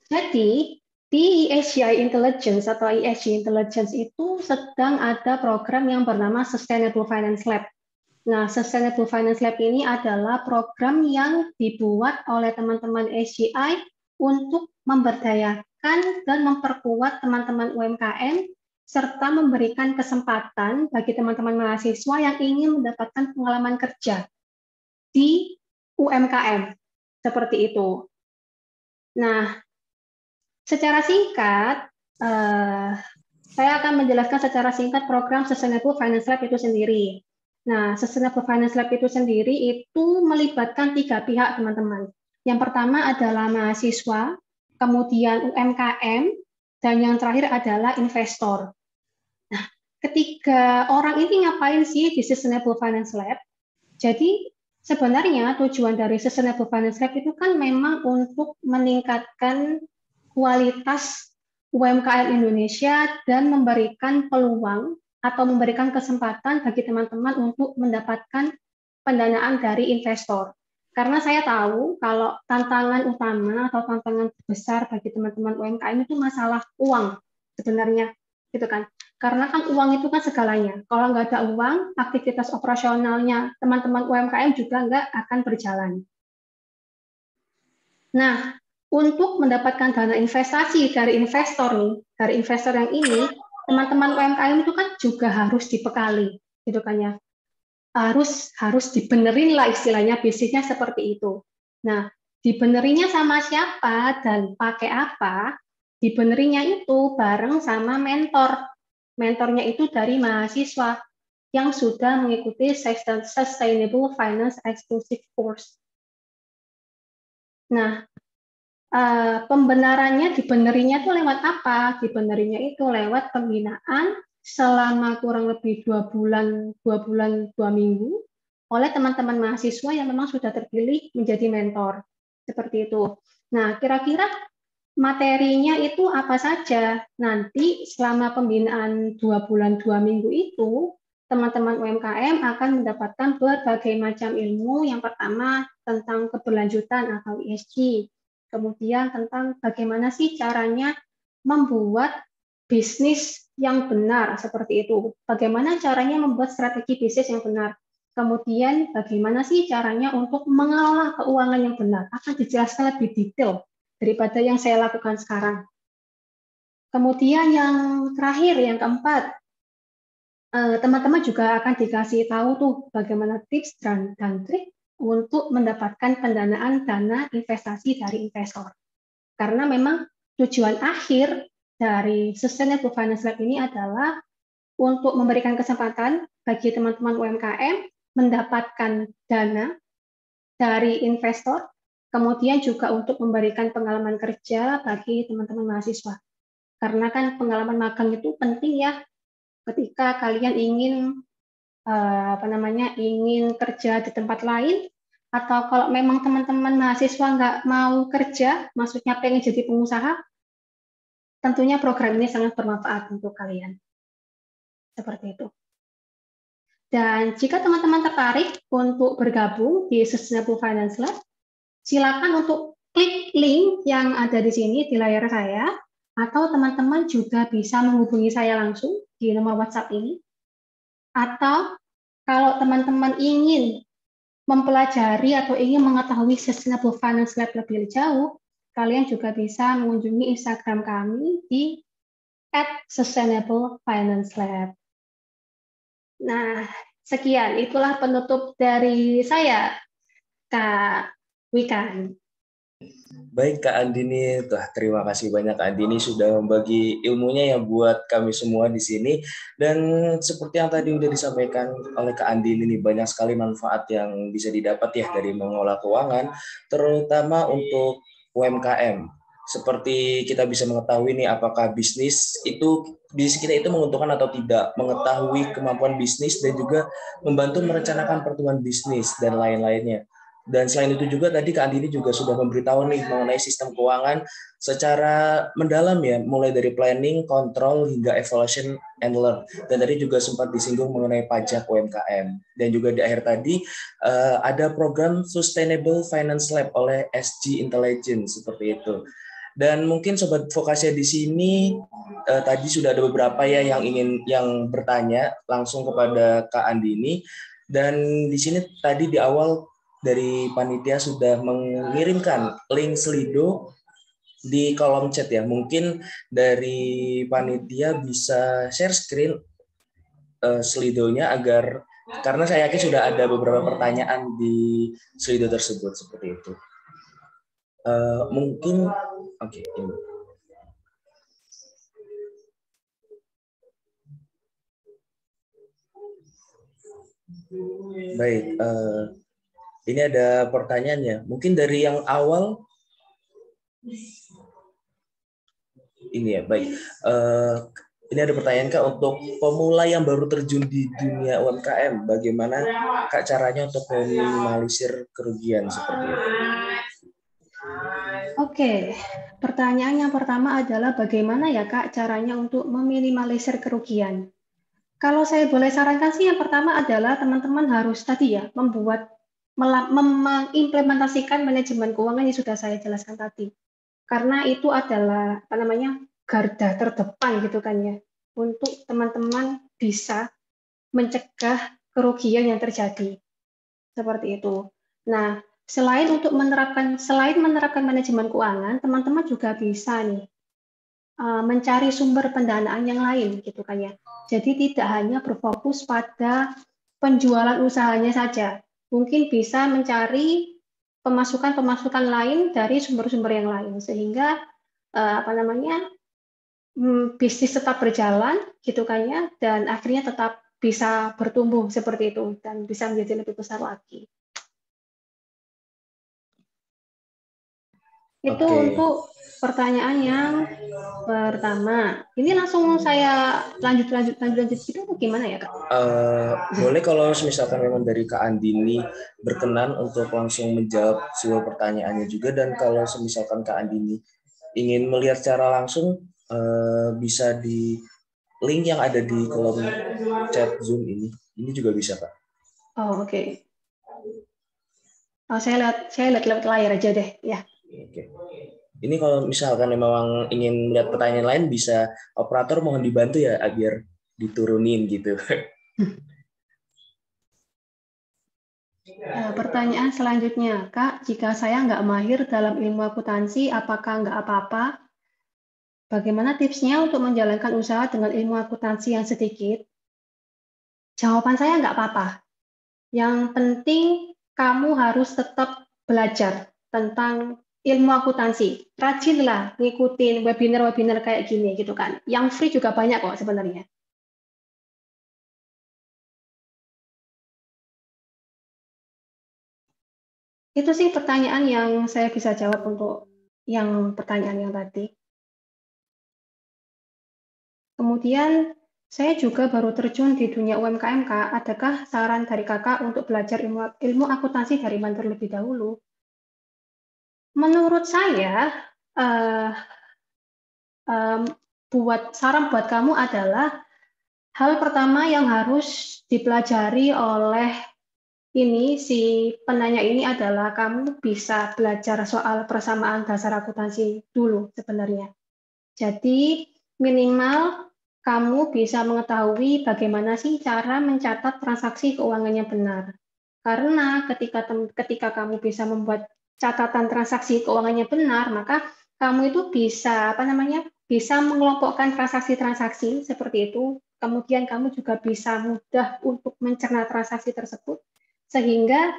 jadi di ISGI Intelligence atau ESG Intelligence itu sedang ada program yang bernama Sustainable Finance Lab. Nah, Sustainable Finance Lab ini adalah program yang dibuat oleh teman-teman SGI untuk memberdayakan dan memperkuat teman-teman UMKM, serta memberikan kesempatan bagi teman-teman mahasiswa yang ingin mendapatkan pengalaman kerja di UMKM. Seperti itu. Nah, secara singkat, saya akan menjelaskan secara singkat program Sustainable Finance Lab itu sendiri. Nah, Sustainable Finance Lab itu sendiri itu melibatkan 3 pihak, teman-teman. Yang pertama adalah mahasiswa, kemudian UMKM, dan yang terakhir adalah investor. Nah, ketiga orang ini ngapain sih di Sustainable Finance Lab? Jadi, sebenarnya tujuan dari Sustainable Finance Lab itu kan memang untuk meningkatkan kualitas UMKM Indonesia dan memberikan peluang atau memberikan kesempatan bagi teman-teman untuk mendapatkan pendanaan dari investor. Karena saya tahu kalau tantangan utama atau tantangan besar bagi teman-teman UMKM itu masalah uang sebenarnya, gitu kan. Karena kan uang itu kan segalanya. Kalau nggak ada uang, aktivitas operasionalnya teman-teman UMKM juga nggak akan berjalan. Nah, untuk mendapatkan dana investasi dari investor nih, dari investor yang ini, teman-teman UMKM itu kan juga harus dibekali, gitu kan ya. Harus dibenerin lah istilahnya, bisnisnya seperti itu. Nah, dibenerinya sama siapa dan pakai apa? Dibenerinya itu bareng sama mentor. Mentornya itu dari mahasiswa yang sudah mengikuti Sustainable Finance Exclusive Course. Nah, pembenarannya dibenerinya itu lewat apa? Dibenerinya itu lewat pembinaan selama kurang lebih 2 minggu oleh teman-teman mahasiswa yang memang sudah terpilih menjadi mentor. Seperti itu. Nah, kira-kira materinya itu apa saja? Nanti selama pembinaan 2 minggu itu, teman-teman UMKM akan mendapatkan berbagai macam ilmu. Yang pertama tentang keberlanjutan atau ESG. Kemudian tentang bagaimana sih caranya membuat bisnis yang benar seperti itu. Bagaimana caranya membuat strategi bisnis yang benar. Kemudian bagaimana sih caranya untuk mengelola keuangan yang benar. Akan dijelaskan lebih detail daripada yang saya lakukan sekarang. Kemudian yang terakhir, yang keempat, teman-teman juga akan dikasih tahu tuh bagaimana tips dan trik untuk mendapatkan pendanaan dana investasi dari investor. Karena memang tujuan akhir dari Sustainable Finance Lab ini adalah untuk memberikan kesempatan bagi teman-teman UMKM mendapatkan dana dari investor, kemudian juga untuk memberikan pengalaman kerja bagi teman-teman mahasiswa. Karena kan pengalaman magang itu penting ya, ketika kalian ingin ingin kerja di tempat lain, atau kalau memang teman-teman mahasiswa nggak mau kerja, maksudnya pengen jadi pengusaha, tentunya program ini sangat bermanfaat untuk kalian. Seperti itu. Dan jika teman-teman tertarik untuk bergabung di Sustainable Finance Lab, silakan untuk klik link yang ada di sini di layar saya, atau teman-teman juga bisa menghubungi saya langsung di nomor WhatsApp ini. Atau kalau teman-teman ingin mempelajari atau ingin mengetahui Sustainable Finance Lab lebih jauh, kalian juga bisa mengunjungi Instagram kami di @sustainablefinancelab. Nah, sekian. Itulah penutup dari saya, Kak Wika. Baik Kak Andini, terima kasih banyak Kak Andini sudah membagi ilmunya ya buat kami semua di sini. Dan seperti yang tadi sudah disampaikan oleh Kak Andini ini banyak sekali manfaat yang bisa didapat ya dari mengolah keuangan, terutama untuk UMKM. Seperti kita bisa mengetahui nih apakah bisnis kita itu menguntungkan atau tidak, mengetahui kemampuan bisnis dan juga membantu merencanakan pertumbuhan bisnis dan lain-lainnya. Dan selain itu juga tadi Kak Andini juga sudah memberitahu nih mengenai sistem keuangan secara mendalam ya, mulai dari planning, kontrol, hingga evaluation and learn. Dan tadi juga sempat disinggung mengenai pajak UMKM. Dan juga di akhir tadi ada program Sustainable Finance Lab oleh SG Intelligence seperti itu. Dan mungkin sobat Vokasi di sini tadi sudah ada beberapa ya yang bertanya langsung kepada Kak Andini. Dan di sini tadi di awal dari panitia sudah mengirimkan link Slido di kolom chat ya. Mungkin dari panitia bisa share screen Slido-nya karena saya yakin sudah ada beberapa pertanyaan di Slido tersebut seperti itu. Mungkin oke, ini. Baik, ini ada pertanyaannya. Mungkin dari yang awal ini ya, baik. Ini ada pertanyaan Kak untuk pemula yang baru terjun di dunia UMKM, bagaimana Kak caranya untuk meminimalisir kerugian seperti itu? Oke, pertanyaan yang pertama adalah bagaimana ya Kak caranya untuk meminimalisir kerugian? Kalau saya boleh sarankan sih yang pertama adalah teman-teman harus tadi ya mengimplementasikan manajemen keuangan yang sudah saya jelaskan tadi. Karena itu adalah garda terdepan gitu kan ya untuk teman-teman bisa mencegah kerugian yang terjadi. Seperti itu. Nah, selain menerapkan manajemen keuangan, teman-teman juga bisa nih mencari sumber pendanaan yang lain gitu kan ya. Jadi tidak hanya berfokus pada penjualan usahanya saja. Mungkin bisa mencari pemasukan lain dari sumber-sumber yang lain sehingga bisnis tetap berjalan gitu kan ya dan akhirnya tetap bisa bertumbuh seperti itu dan bisa menjadi lebih besar lagi. Itu untuk pertanyaan yang pertama. Ini langsung saya lanjut gitu atau gimana ya Kak? Boleh kalau misalkan memang dari Kak Andini berkenan untuk langsung menjawab sebuah pertanyaannya juga, dan kalau misalkan Kak Andini ingin melihat secara langsung bisa di link yang ada di kolom chat Zoom ini juga bisa Kak. Oh oke. Oh, saya lihat lewat layar aja deh ya. Oke. Ini kalau misalkan memang ingin melihat pertanyaan lain, bisa operator mohon dibantu ya biar diturunin gitu. Pertanyaan selanjutnya, Kak, jika saya nggak mahir dalam ilmu akuntansi, apakah nggak apa-apa? Bagaimana tipsnya untuk menjalankan usaha dengan ilmu akuntansi yang sedikit? Jawaban saya nggak apa-apa. Yang penting kamu harus tetap belajar tentang ilmu akuntansi. Rajinlah ngikutin webinar-webinar kayak gini gitu kan. Yang free juga banyak kok sebenarnya. Itu sih pertanyaan yang saya bisa jawab untuk yang pertanyaan yang tadi. Kemudian saya juga baru terjun di dunia UMKM, Kak. Adakah saran dari Kakak untuk belajar ilmu akuntansi dari mana terlebih dahulu? Menurut saya, eh, saran buat kamu adalah hal pertama yang harus dipelajari oleh si penanya ini adalah kamu bisa belajar soal persamaan dasar akuntansi dulu sebenarnya. Jadi minimal kamu bisa mengetahui bagaimana sih cara mencatat transaksi keuangannya benar. Karena ketika kamu bisa membuat catatan transaksi keuangannya benar, maka kamu itu bisa mengelompokkan transaksi-transaksi seperti itu. Kemudian kamu juga bisa mudah untuk mencerna transaksi tersebut, sehingga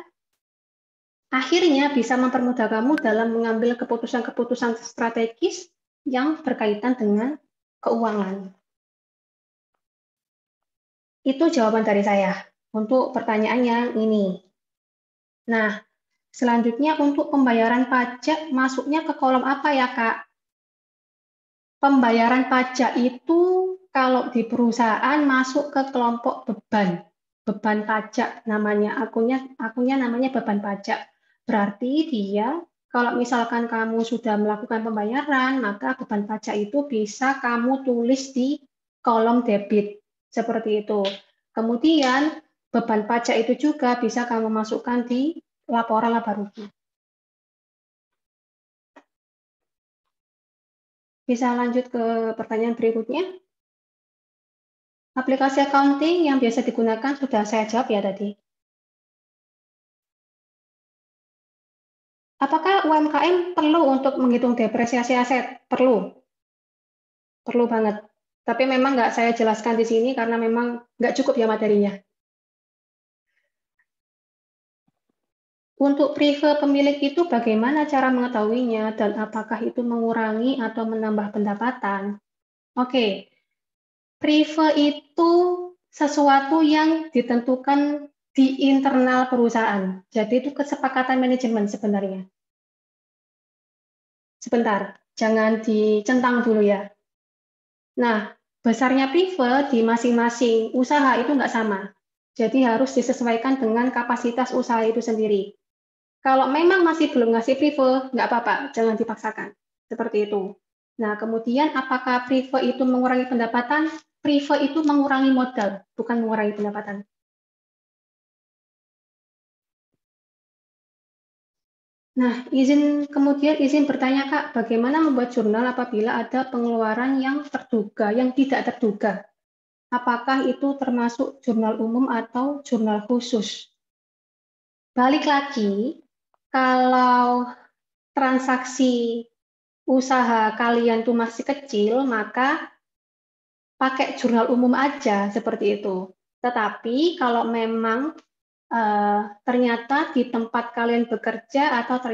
akhirnya bisa mempermudah kamu dalam mengambil keputusan-keputusan strategis yang berkaitan dengan keuangan. Itu jawaban dari saya untuk pertanyaan yang ini. Nah, selanjutnya untuk pembayaran pajak masuknya ke kolom apa ya, Kak? Pembayaran pajak itu kalau di perusahaan masuk ke kelompok beban pajak namanya, akunnya namanya beban pajak. Berarti dia kalau misalkan kamu sudah melakukan pembayaran, maka beban pajak itu bisa kamu tulis di kolom debit seperti itu. Kemudian beban pajak itu juga bisa kamu masukkan di laporan laba rugi. Bisa lanjut ke pertanyaan berikutnya. Aplikasi accounting yang biasa digunakan sudah saya jawab ya tadi. Apakah UMKM perlu untuk menghitung depresiasi aset? Perlu. Perlu banget. Tapi memang nggak saya jelaskan di sini karena memang nggak cukup ya materinya. Untuk prive pemilik itu bagaimana cara mengetahuinya dan apakah itu mengurangi atau menambah pendapatan? Oke, prive itu sesuatu yang ditentukan di internal perusahaan. Jadi itu kesepakatan manajemen sebenarnya. Sebentar, jangan dicentang dulu ya. Nah, besarnya prive di masing-masing usaha itu nggak sama. Jadi harus disesuaikan dengan kapasitas usaha itu sendiri. Kalau memang masih belum ngasih prive, nggak apa-apa, jangan dipaksakan. Seperti itu. Nah, kemudian apakah prive itu mengurangi pendapatan? Prive itu mengurangi modal, bukan mengurangi pendapatan. Nah, kemudian izin bertanya, Kak, bagaimana membuat jurnal apabila ada pengeluaran yang terduga, yang tidak terduga? Apakah itu termasuk jurnal umum atau jurnal khusus? Balik lagi, kalau transaksi usaha kalian tuh masih kecil, maka pakai jurnal umum aja seperti itu. Tetapi kalau memang ternyata di tempat kalian bekerja atau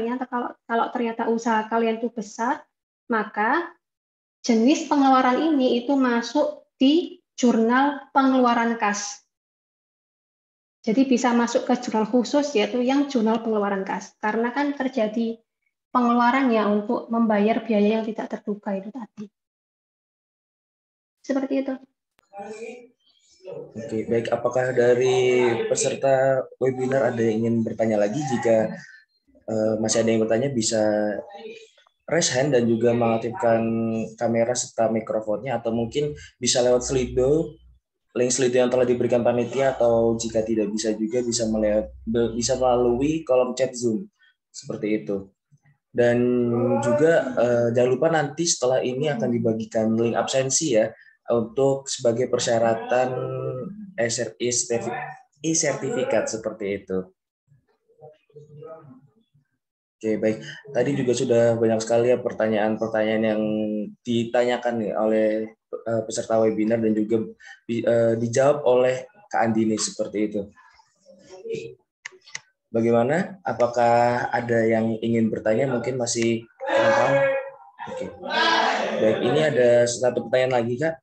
kalau ternyata usaha kalian itu besar, maka jenis pengeluaran ini itu masuk di jurnal pengeluaran kas. Jadi bisa masuk ke jurnal khusus yaitu yang jurnal pengeluaran kas. Karena kan terjadi pengeluarannya untuk membayar biaya yang tidak terduga itu tadi. Seperti itu. Oke, baik. Apakah dari peserta webinar ada yang ingin bertanya lagi? Jika masih ada yang bertanya, bisa raise hand dan juga mengaktifkan kamera serta mikrofonnya, atau mungkin bisa lewat Slido, link Slido yang telah diberikan panitia, atau jika tidak bisa juga bisa melalui kolom chat Zoom. Seperti itu. Dan juga jangan lupa nanti setelah ini akan dibagikan link absensi ya untuk sebagai persyaratan e-sertifikat seperti itu. Oke, baik. Tadi juga sudah banyak sekali ya pertanyaan-pertanyaan yang ditanyakan nih oleh peserta webinar dan juga dijawab oleh Kak Andini seperti itu. Bagaimana? Apakah ada yang ingin bertanya? Mungkin masih kurang paham? Oke. Baik, ini ada satu pertanyaan lagi, Kak.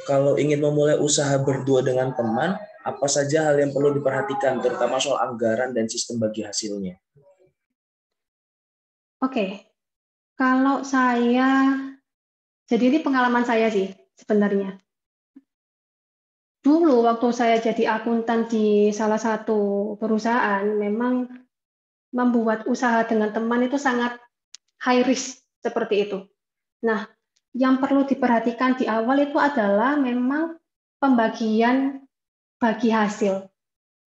Kalau ingin memulai usaha berdua dengan teman, apa saja hal yang perlu diperhatikan, terutama soal anggaran dan sistem bagi hasilnya? Oke, kalau jadi ini pengalaman saya sih sebenarnya. Dulu waktu saya jadi akuntan di salah satu perusahaan, memang membuat usaha dengan teman itu sangat high risk seperti itu. Nah, yang perlu diperhatikan di awal itu adalah memang pembagian bagi hasil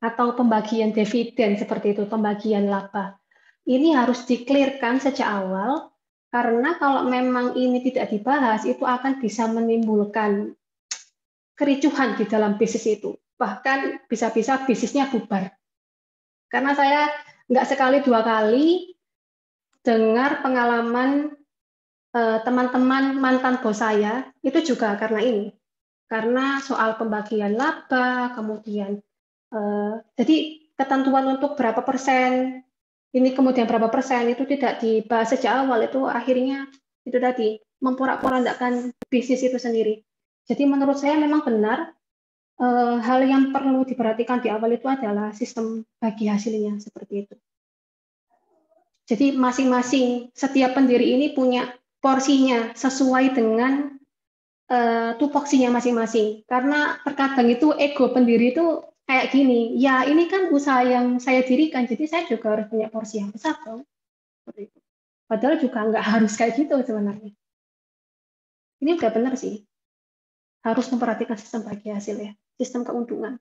atau pembagian dividen seperti itu, pembagian laba. Ini harus di-clear-kan sejak awal, karena kalau memang ini tidak dibahas, itu akan bisa menimbulkan kericuhan di dalam bisnis itu. Bahkan bisa-bisa bisnisnya bubar. Karena saya nggak sekali dua kali dengar pengalaman teman-teman mantan bos saya, itu juga karena ini. Karena soal pembagian laba, kemudian jadi ketentuan untuk berapa persen, ini kemudian berapa persen, itu tidak dibahas sejak awal, itu akhirnya itu tadi, memporak-porandakan bisnis itu sendiri. Jadi menurut saya memang benar, hal yang perlu diperhatikan di awal itu adalah sistem bagi hasilnya, seperti itu. Jadi masing-masing, setiap pendiri ini punya porsinya sesuai dengan tupoksinya masing-masing. Karena terkadang itu ego pendiri itu kayak gini, ya ini kan usaha yang saya dirikan, jadi saya juga harus punya porsi yang besar dong. Seperti itu. Padahal juga nggak harus kayak gitu sebenarnya. Ini udah benar sih. Harus memperhatikan sistem bagi hasil ya, sistem keuntungan.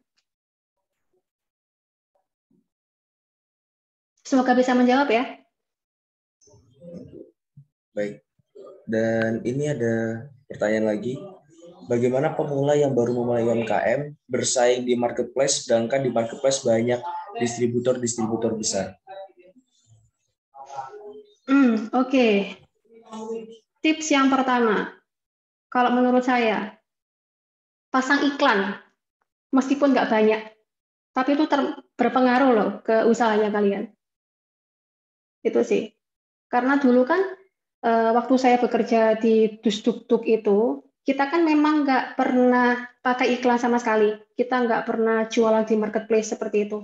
Semoga bisa menjawab ya. Baik. Dan ini ada pertanyaan lagi. Bagaimana pemula yang baru memulai UMKM bersaing di marketplace, sedangkan di marketplace banyak distributor-distributor besar? Oke. Tips yang pertama, kalau menurut saya, pasang iklan, meskipun nggak banyak, tapi itu berpengaruh loh ke usahanya kalian. Itu sih. Karena dulu kan waktu saya bekerja di Dusdukduk itu, kita kan memang nggak pernah pakai iklan sama sekali. Kita nggak pernah jualan di marketplace seperti itu.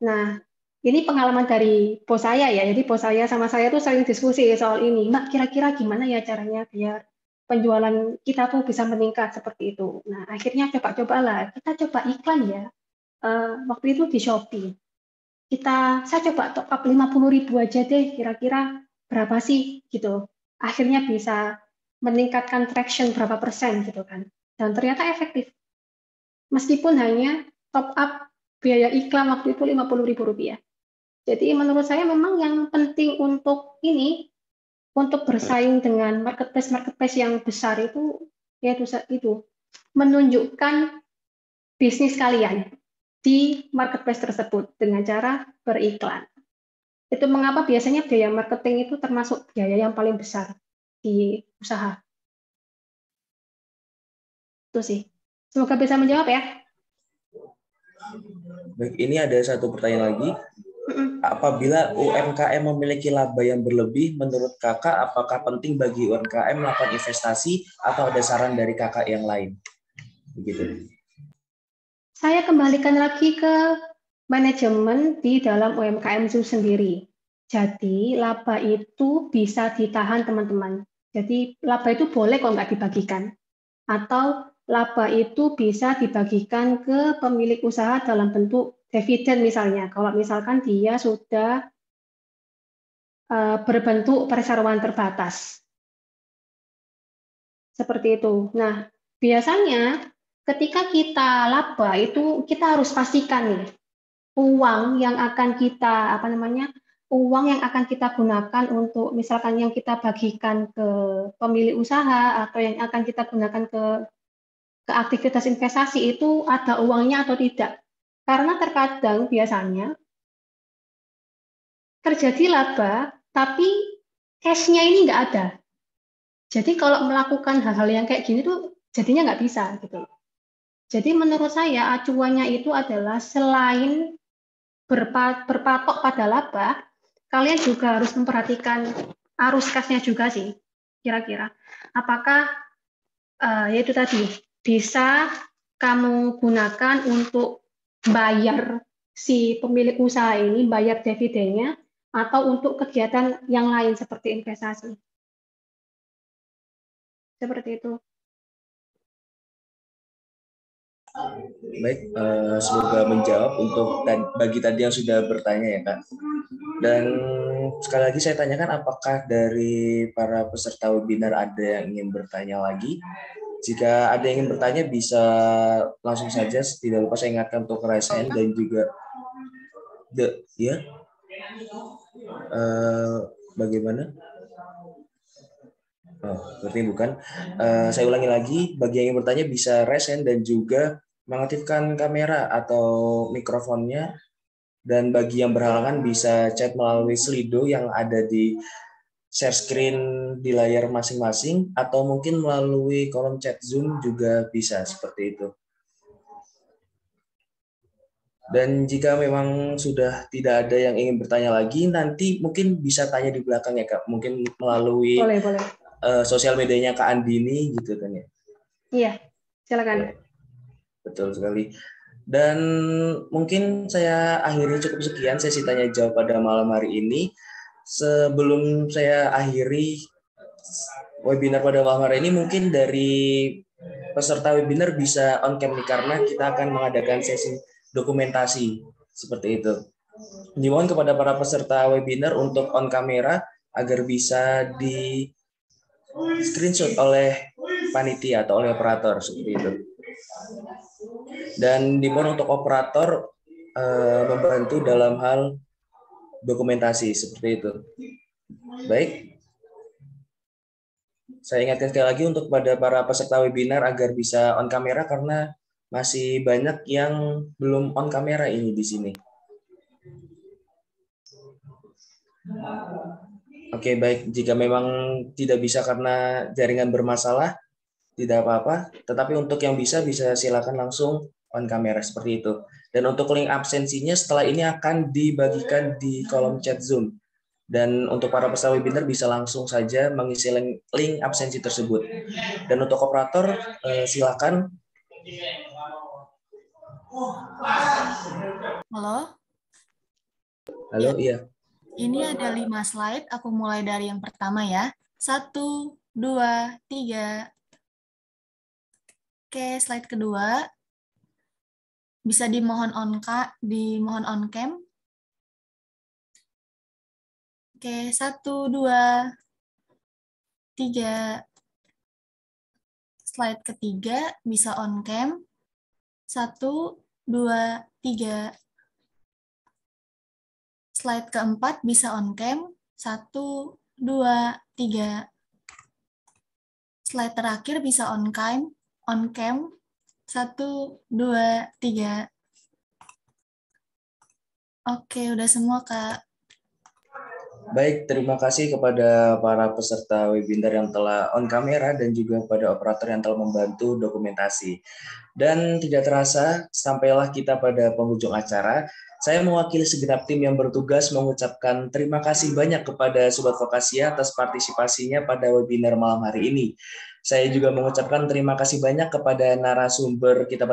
Nah, ini pengalaman dari bos saya ya. Jadi bos saya sama saya tuh sering diskusi soal ini. Mbak, kira-kira gimana ya caranya biar penjualan kita tuh bisa meningkat seperti itu. Nah, akhirnya coba-cobalah. Kita coba iklan ya. Waktu itu di Shopee. Saya coba top up 50.000 aja deh, kira-kira berapa sih gitu. Akhirnya bisa meningkatkan traction berapa persen gitu kan. Dan ternyata efektif. Meskipun hanya top up biaya iklan waktu itu Rp50.000. Jadi menurut saya memang yang penting untuk ini, untuk bersaing dengan marketplace yang besar itu, yaitu menunjukkan bisnis kalian di marketplace tersebut dengan cara beriklan. Itu mengapa biasanya biaya marketing itu termasuk biaya yang paling besar di usaha. Itu sih. Semoga bisa menjawab ya. Baik, ini ada satu pertanyaan lagi. Apabila UMKM memiliki laba yang berlebih, menurut kakak apakah penting bagi UMKM melakukan investasi atau ada saran dari kakak yang lain? Begitu. Saya kembalikan lagi ke manajemen di dalam UMKM itu sendiri. Jadi laba itu bisa ditahan teman-teman. Jadi laba itu boleh kok nggak dibagikan. Atau laba itu bisa dibagikan ke pemilik usaha dalam bentuk dividen misalnya. Kalau misalkan dia sudah berbentuk perseroan terbatas. Seperti itu. Nah, biasanya ketika kita laba itu kita harus pastikan nih uang yang akan kita uang yang akan kita gunakan untuk misalkan yang kita bagikan ke pemilik usaha atau yang akan kita gunakan ke aktivitas investasi itu ada uangnya atau tidak. Karena terkadang biasanya terjadi laba, tapi cash-nya ini nggak ada. Jadi kalau melakukan hal-hal yang kayak gini tuh jadinya nggak bisa gitu. Jadi menurut saya acuannya itu adalah selain berpatok pada laba, kalian juga harus memperhatikan arus kasnya juga sih, kira-kira. Apakah yaitu tadi bisa kamu gunakan untuk bayar si pemilik usaha ini, bayar dividennya, atau untuk kegiatan yang lain seperti investasi. Seperti itu. Baik, semoga menjawab untuk bagi tadi yang sudah bertanya ya Kak. Dan sekali lagi saya tanyakan apakah dari para peserta webinar ada yang ingin bertanya lagi? Jika ada yang ingin bertanya bisa langsung saja. Tidak lupa saya ingatkan untuk raise hand dan juga bagaimana? Oh, berarti bukan. Saya ulangi lagi, bagi yang ingin bertanya bisa raise hand dan juga mengaktifkan kamera atau mikrofonnya. Dan bagi yang berhalangan bisa chat melalui Slido yang ada di share screen di layar masing-masing atau mungkin melalui kolom chat Zoom juga bisa seperti itu. Dan jika memang sudah tidak ada yang ingin bertanya lagi, nanti mungkin bisa tanya di belakang ya Kak, mungkin melalui Boleh. Sosial medianya Kak Andini gitu kan ya. Iya, silakan. Ya, betul sekali. Dan mungkin saya akhiri cukup sekian sesi tanya jawab pada malam hari ini. Sebelum saya akhiri webinar pada malam hari ini, mungkin dari peserta webinar bisa on cam nih karena kita akan mengadakan sesi dokumentasi seperti itu. Dimohon kepada para peserta webinar untuk on kamera agar bisa di screenshot oleh panitia atau oleh operator seperti itu. Dan dimohon untuk operator membantu dalam hal dokumentasi seperti itu. Baik. Saya ingatkan sekali lagi untuk pada para peserta webinar agar bisa on kamera karena masih banyak yang belum on kamera ini di sini. Oke, baik. Jika memang tidak bisa karena jaringan bermasalah, tidak apa-apa. Tetapi untuk yang bisa silakan langsung on kamera seperti itu. Dan untuk link absensinya setelah ini akan dibagikan di kolom chat Zoom. Dan untuk para peserta webinar bisa langsung saja mengisi link absensi tersebut. Dan untuk operator, silakan. Halo? Halo, iya. Ini ada 5 slide, aku mulai dari yang pertama ya. 1, 2, 3. Oke, slide kedua. Bisa dimohon on cam. Oke, 1, 2, 3. Slide ketiga bisa on cam. 1, 2, 3. Slide keempat bisa on cam. 1, 2, 3. Slide terakhir bisa on cam. 1, 2, 3. Oke, udah semua, Kak. Baik, terima kasih kepada para peserta webinar yang telah on kamera dan juga pada operator yang telah membantu dokumentasi. Dan tidak terasa, sampailah kita pada penghujung acara. Saya mewakili segenap tim yang bertugas mengucapkan terima kasih banyak kepada Sobat Vokasia atas partisipasinya pada webinar malam hari ini. Saya juga mengucapkan terima kasih banyak kepada narasumber kita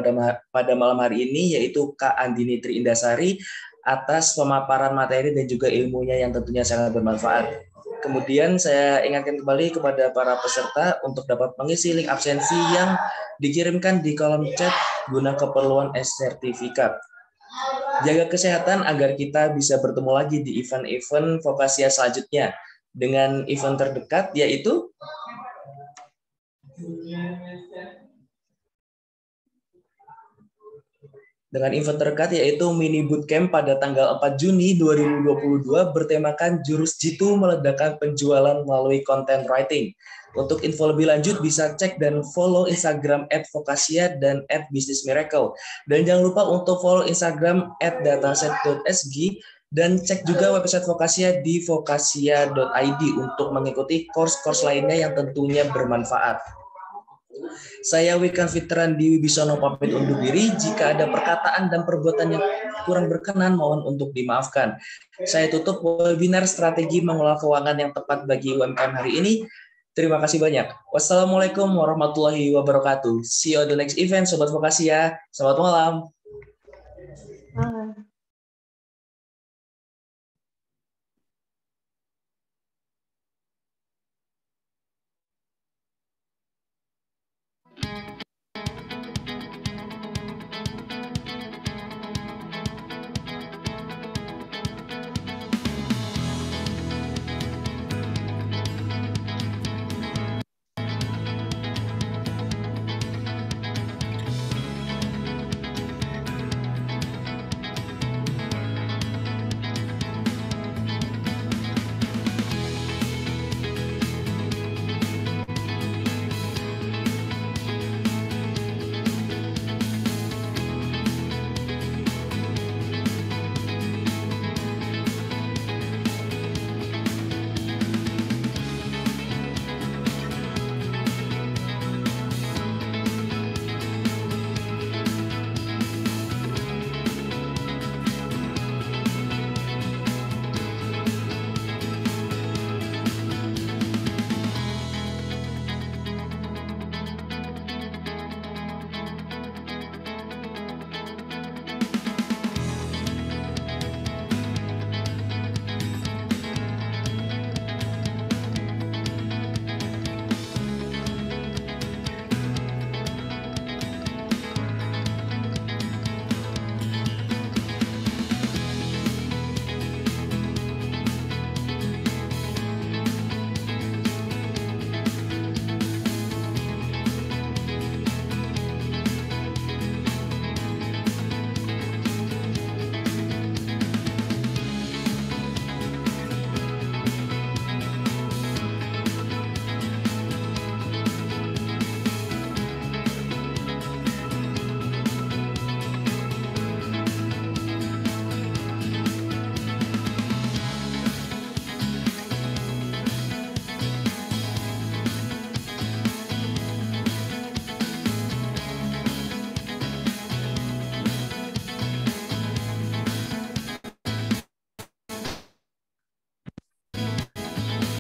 pada malam hari ini, yaitu Kak Andini Tri Indasari, atas pemaparan materi dan juga ilmunya yang tentunya sangat bermanfaat. Kemudian saya ingatkan kembali kepada para peserta untuk dapat mengisi link absensi yang dikirimkan di kolom chat guna keperluan sertifikat. Jaga kesehatan agar kita bisa bertemu lagi di event-event Vokasia selanjutnya dengan event terdekat yaitu dengan info terdekat yaitu mini bootcamp pada tanggal 4 Juni 2022 bertemakan jurus jitu meledakkan penjualan melalui content writing. Untuk info lebih lanjut bisa cek dan follow Instagram @vokasia dan @businessmiracle. Dan jangan lupa untuk follow Instagram @dataset.sg dan cek juga website Vokasia di vokasia.id untuk mengikuti course-course lainnya yang tentunya bermanfaat. Saya Wikan Fitran Dwi Bisono pamit undur diri. Jika ada perkataan dan perbuatan yang kurang berkenan, mohon untuk dimaafkan. Saya tutup webinar strategi mengelola keuangan yang tepat bagi UMKM hari ini. Terima kasih banyak. Wassalamualaikum warahmatullahi wabarakatuh. See you on the next event, Sobat Vokasia. Selamat malam.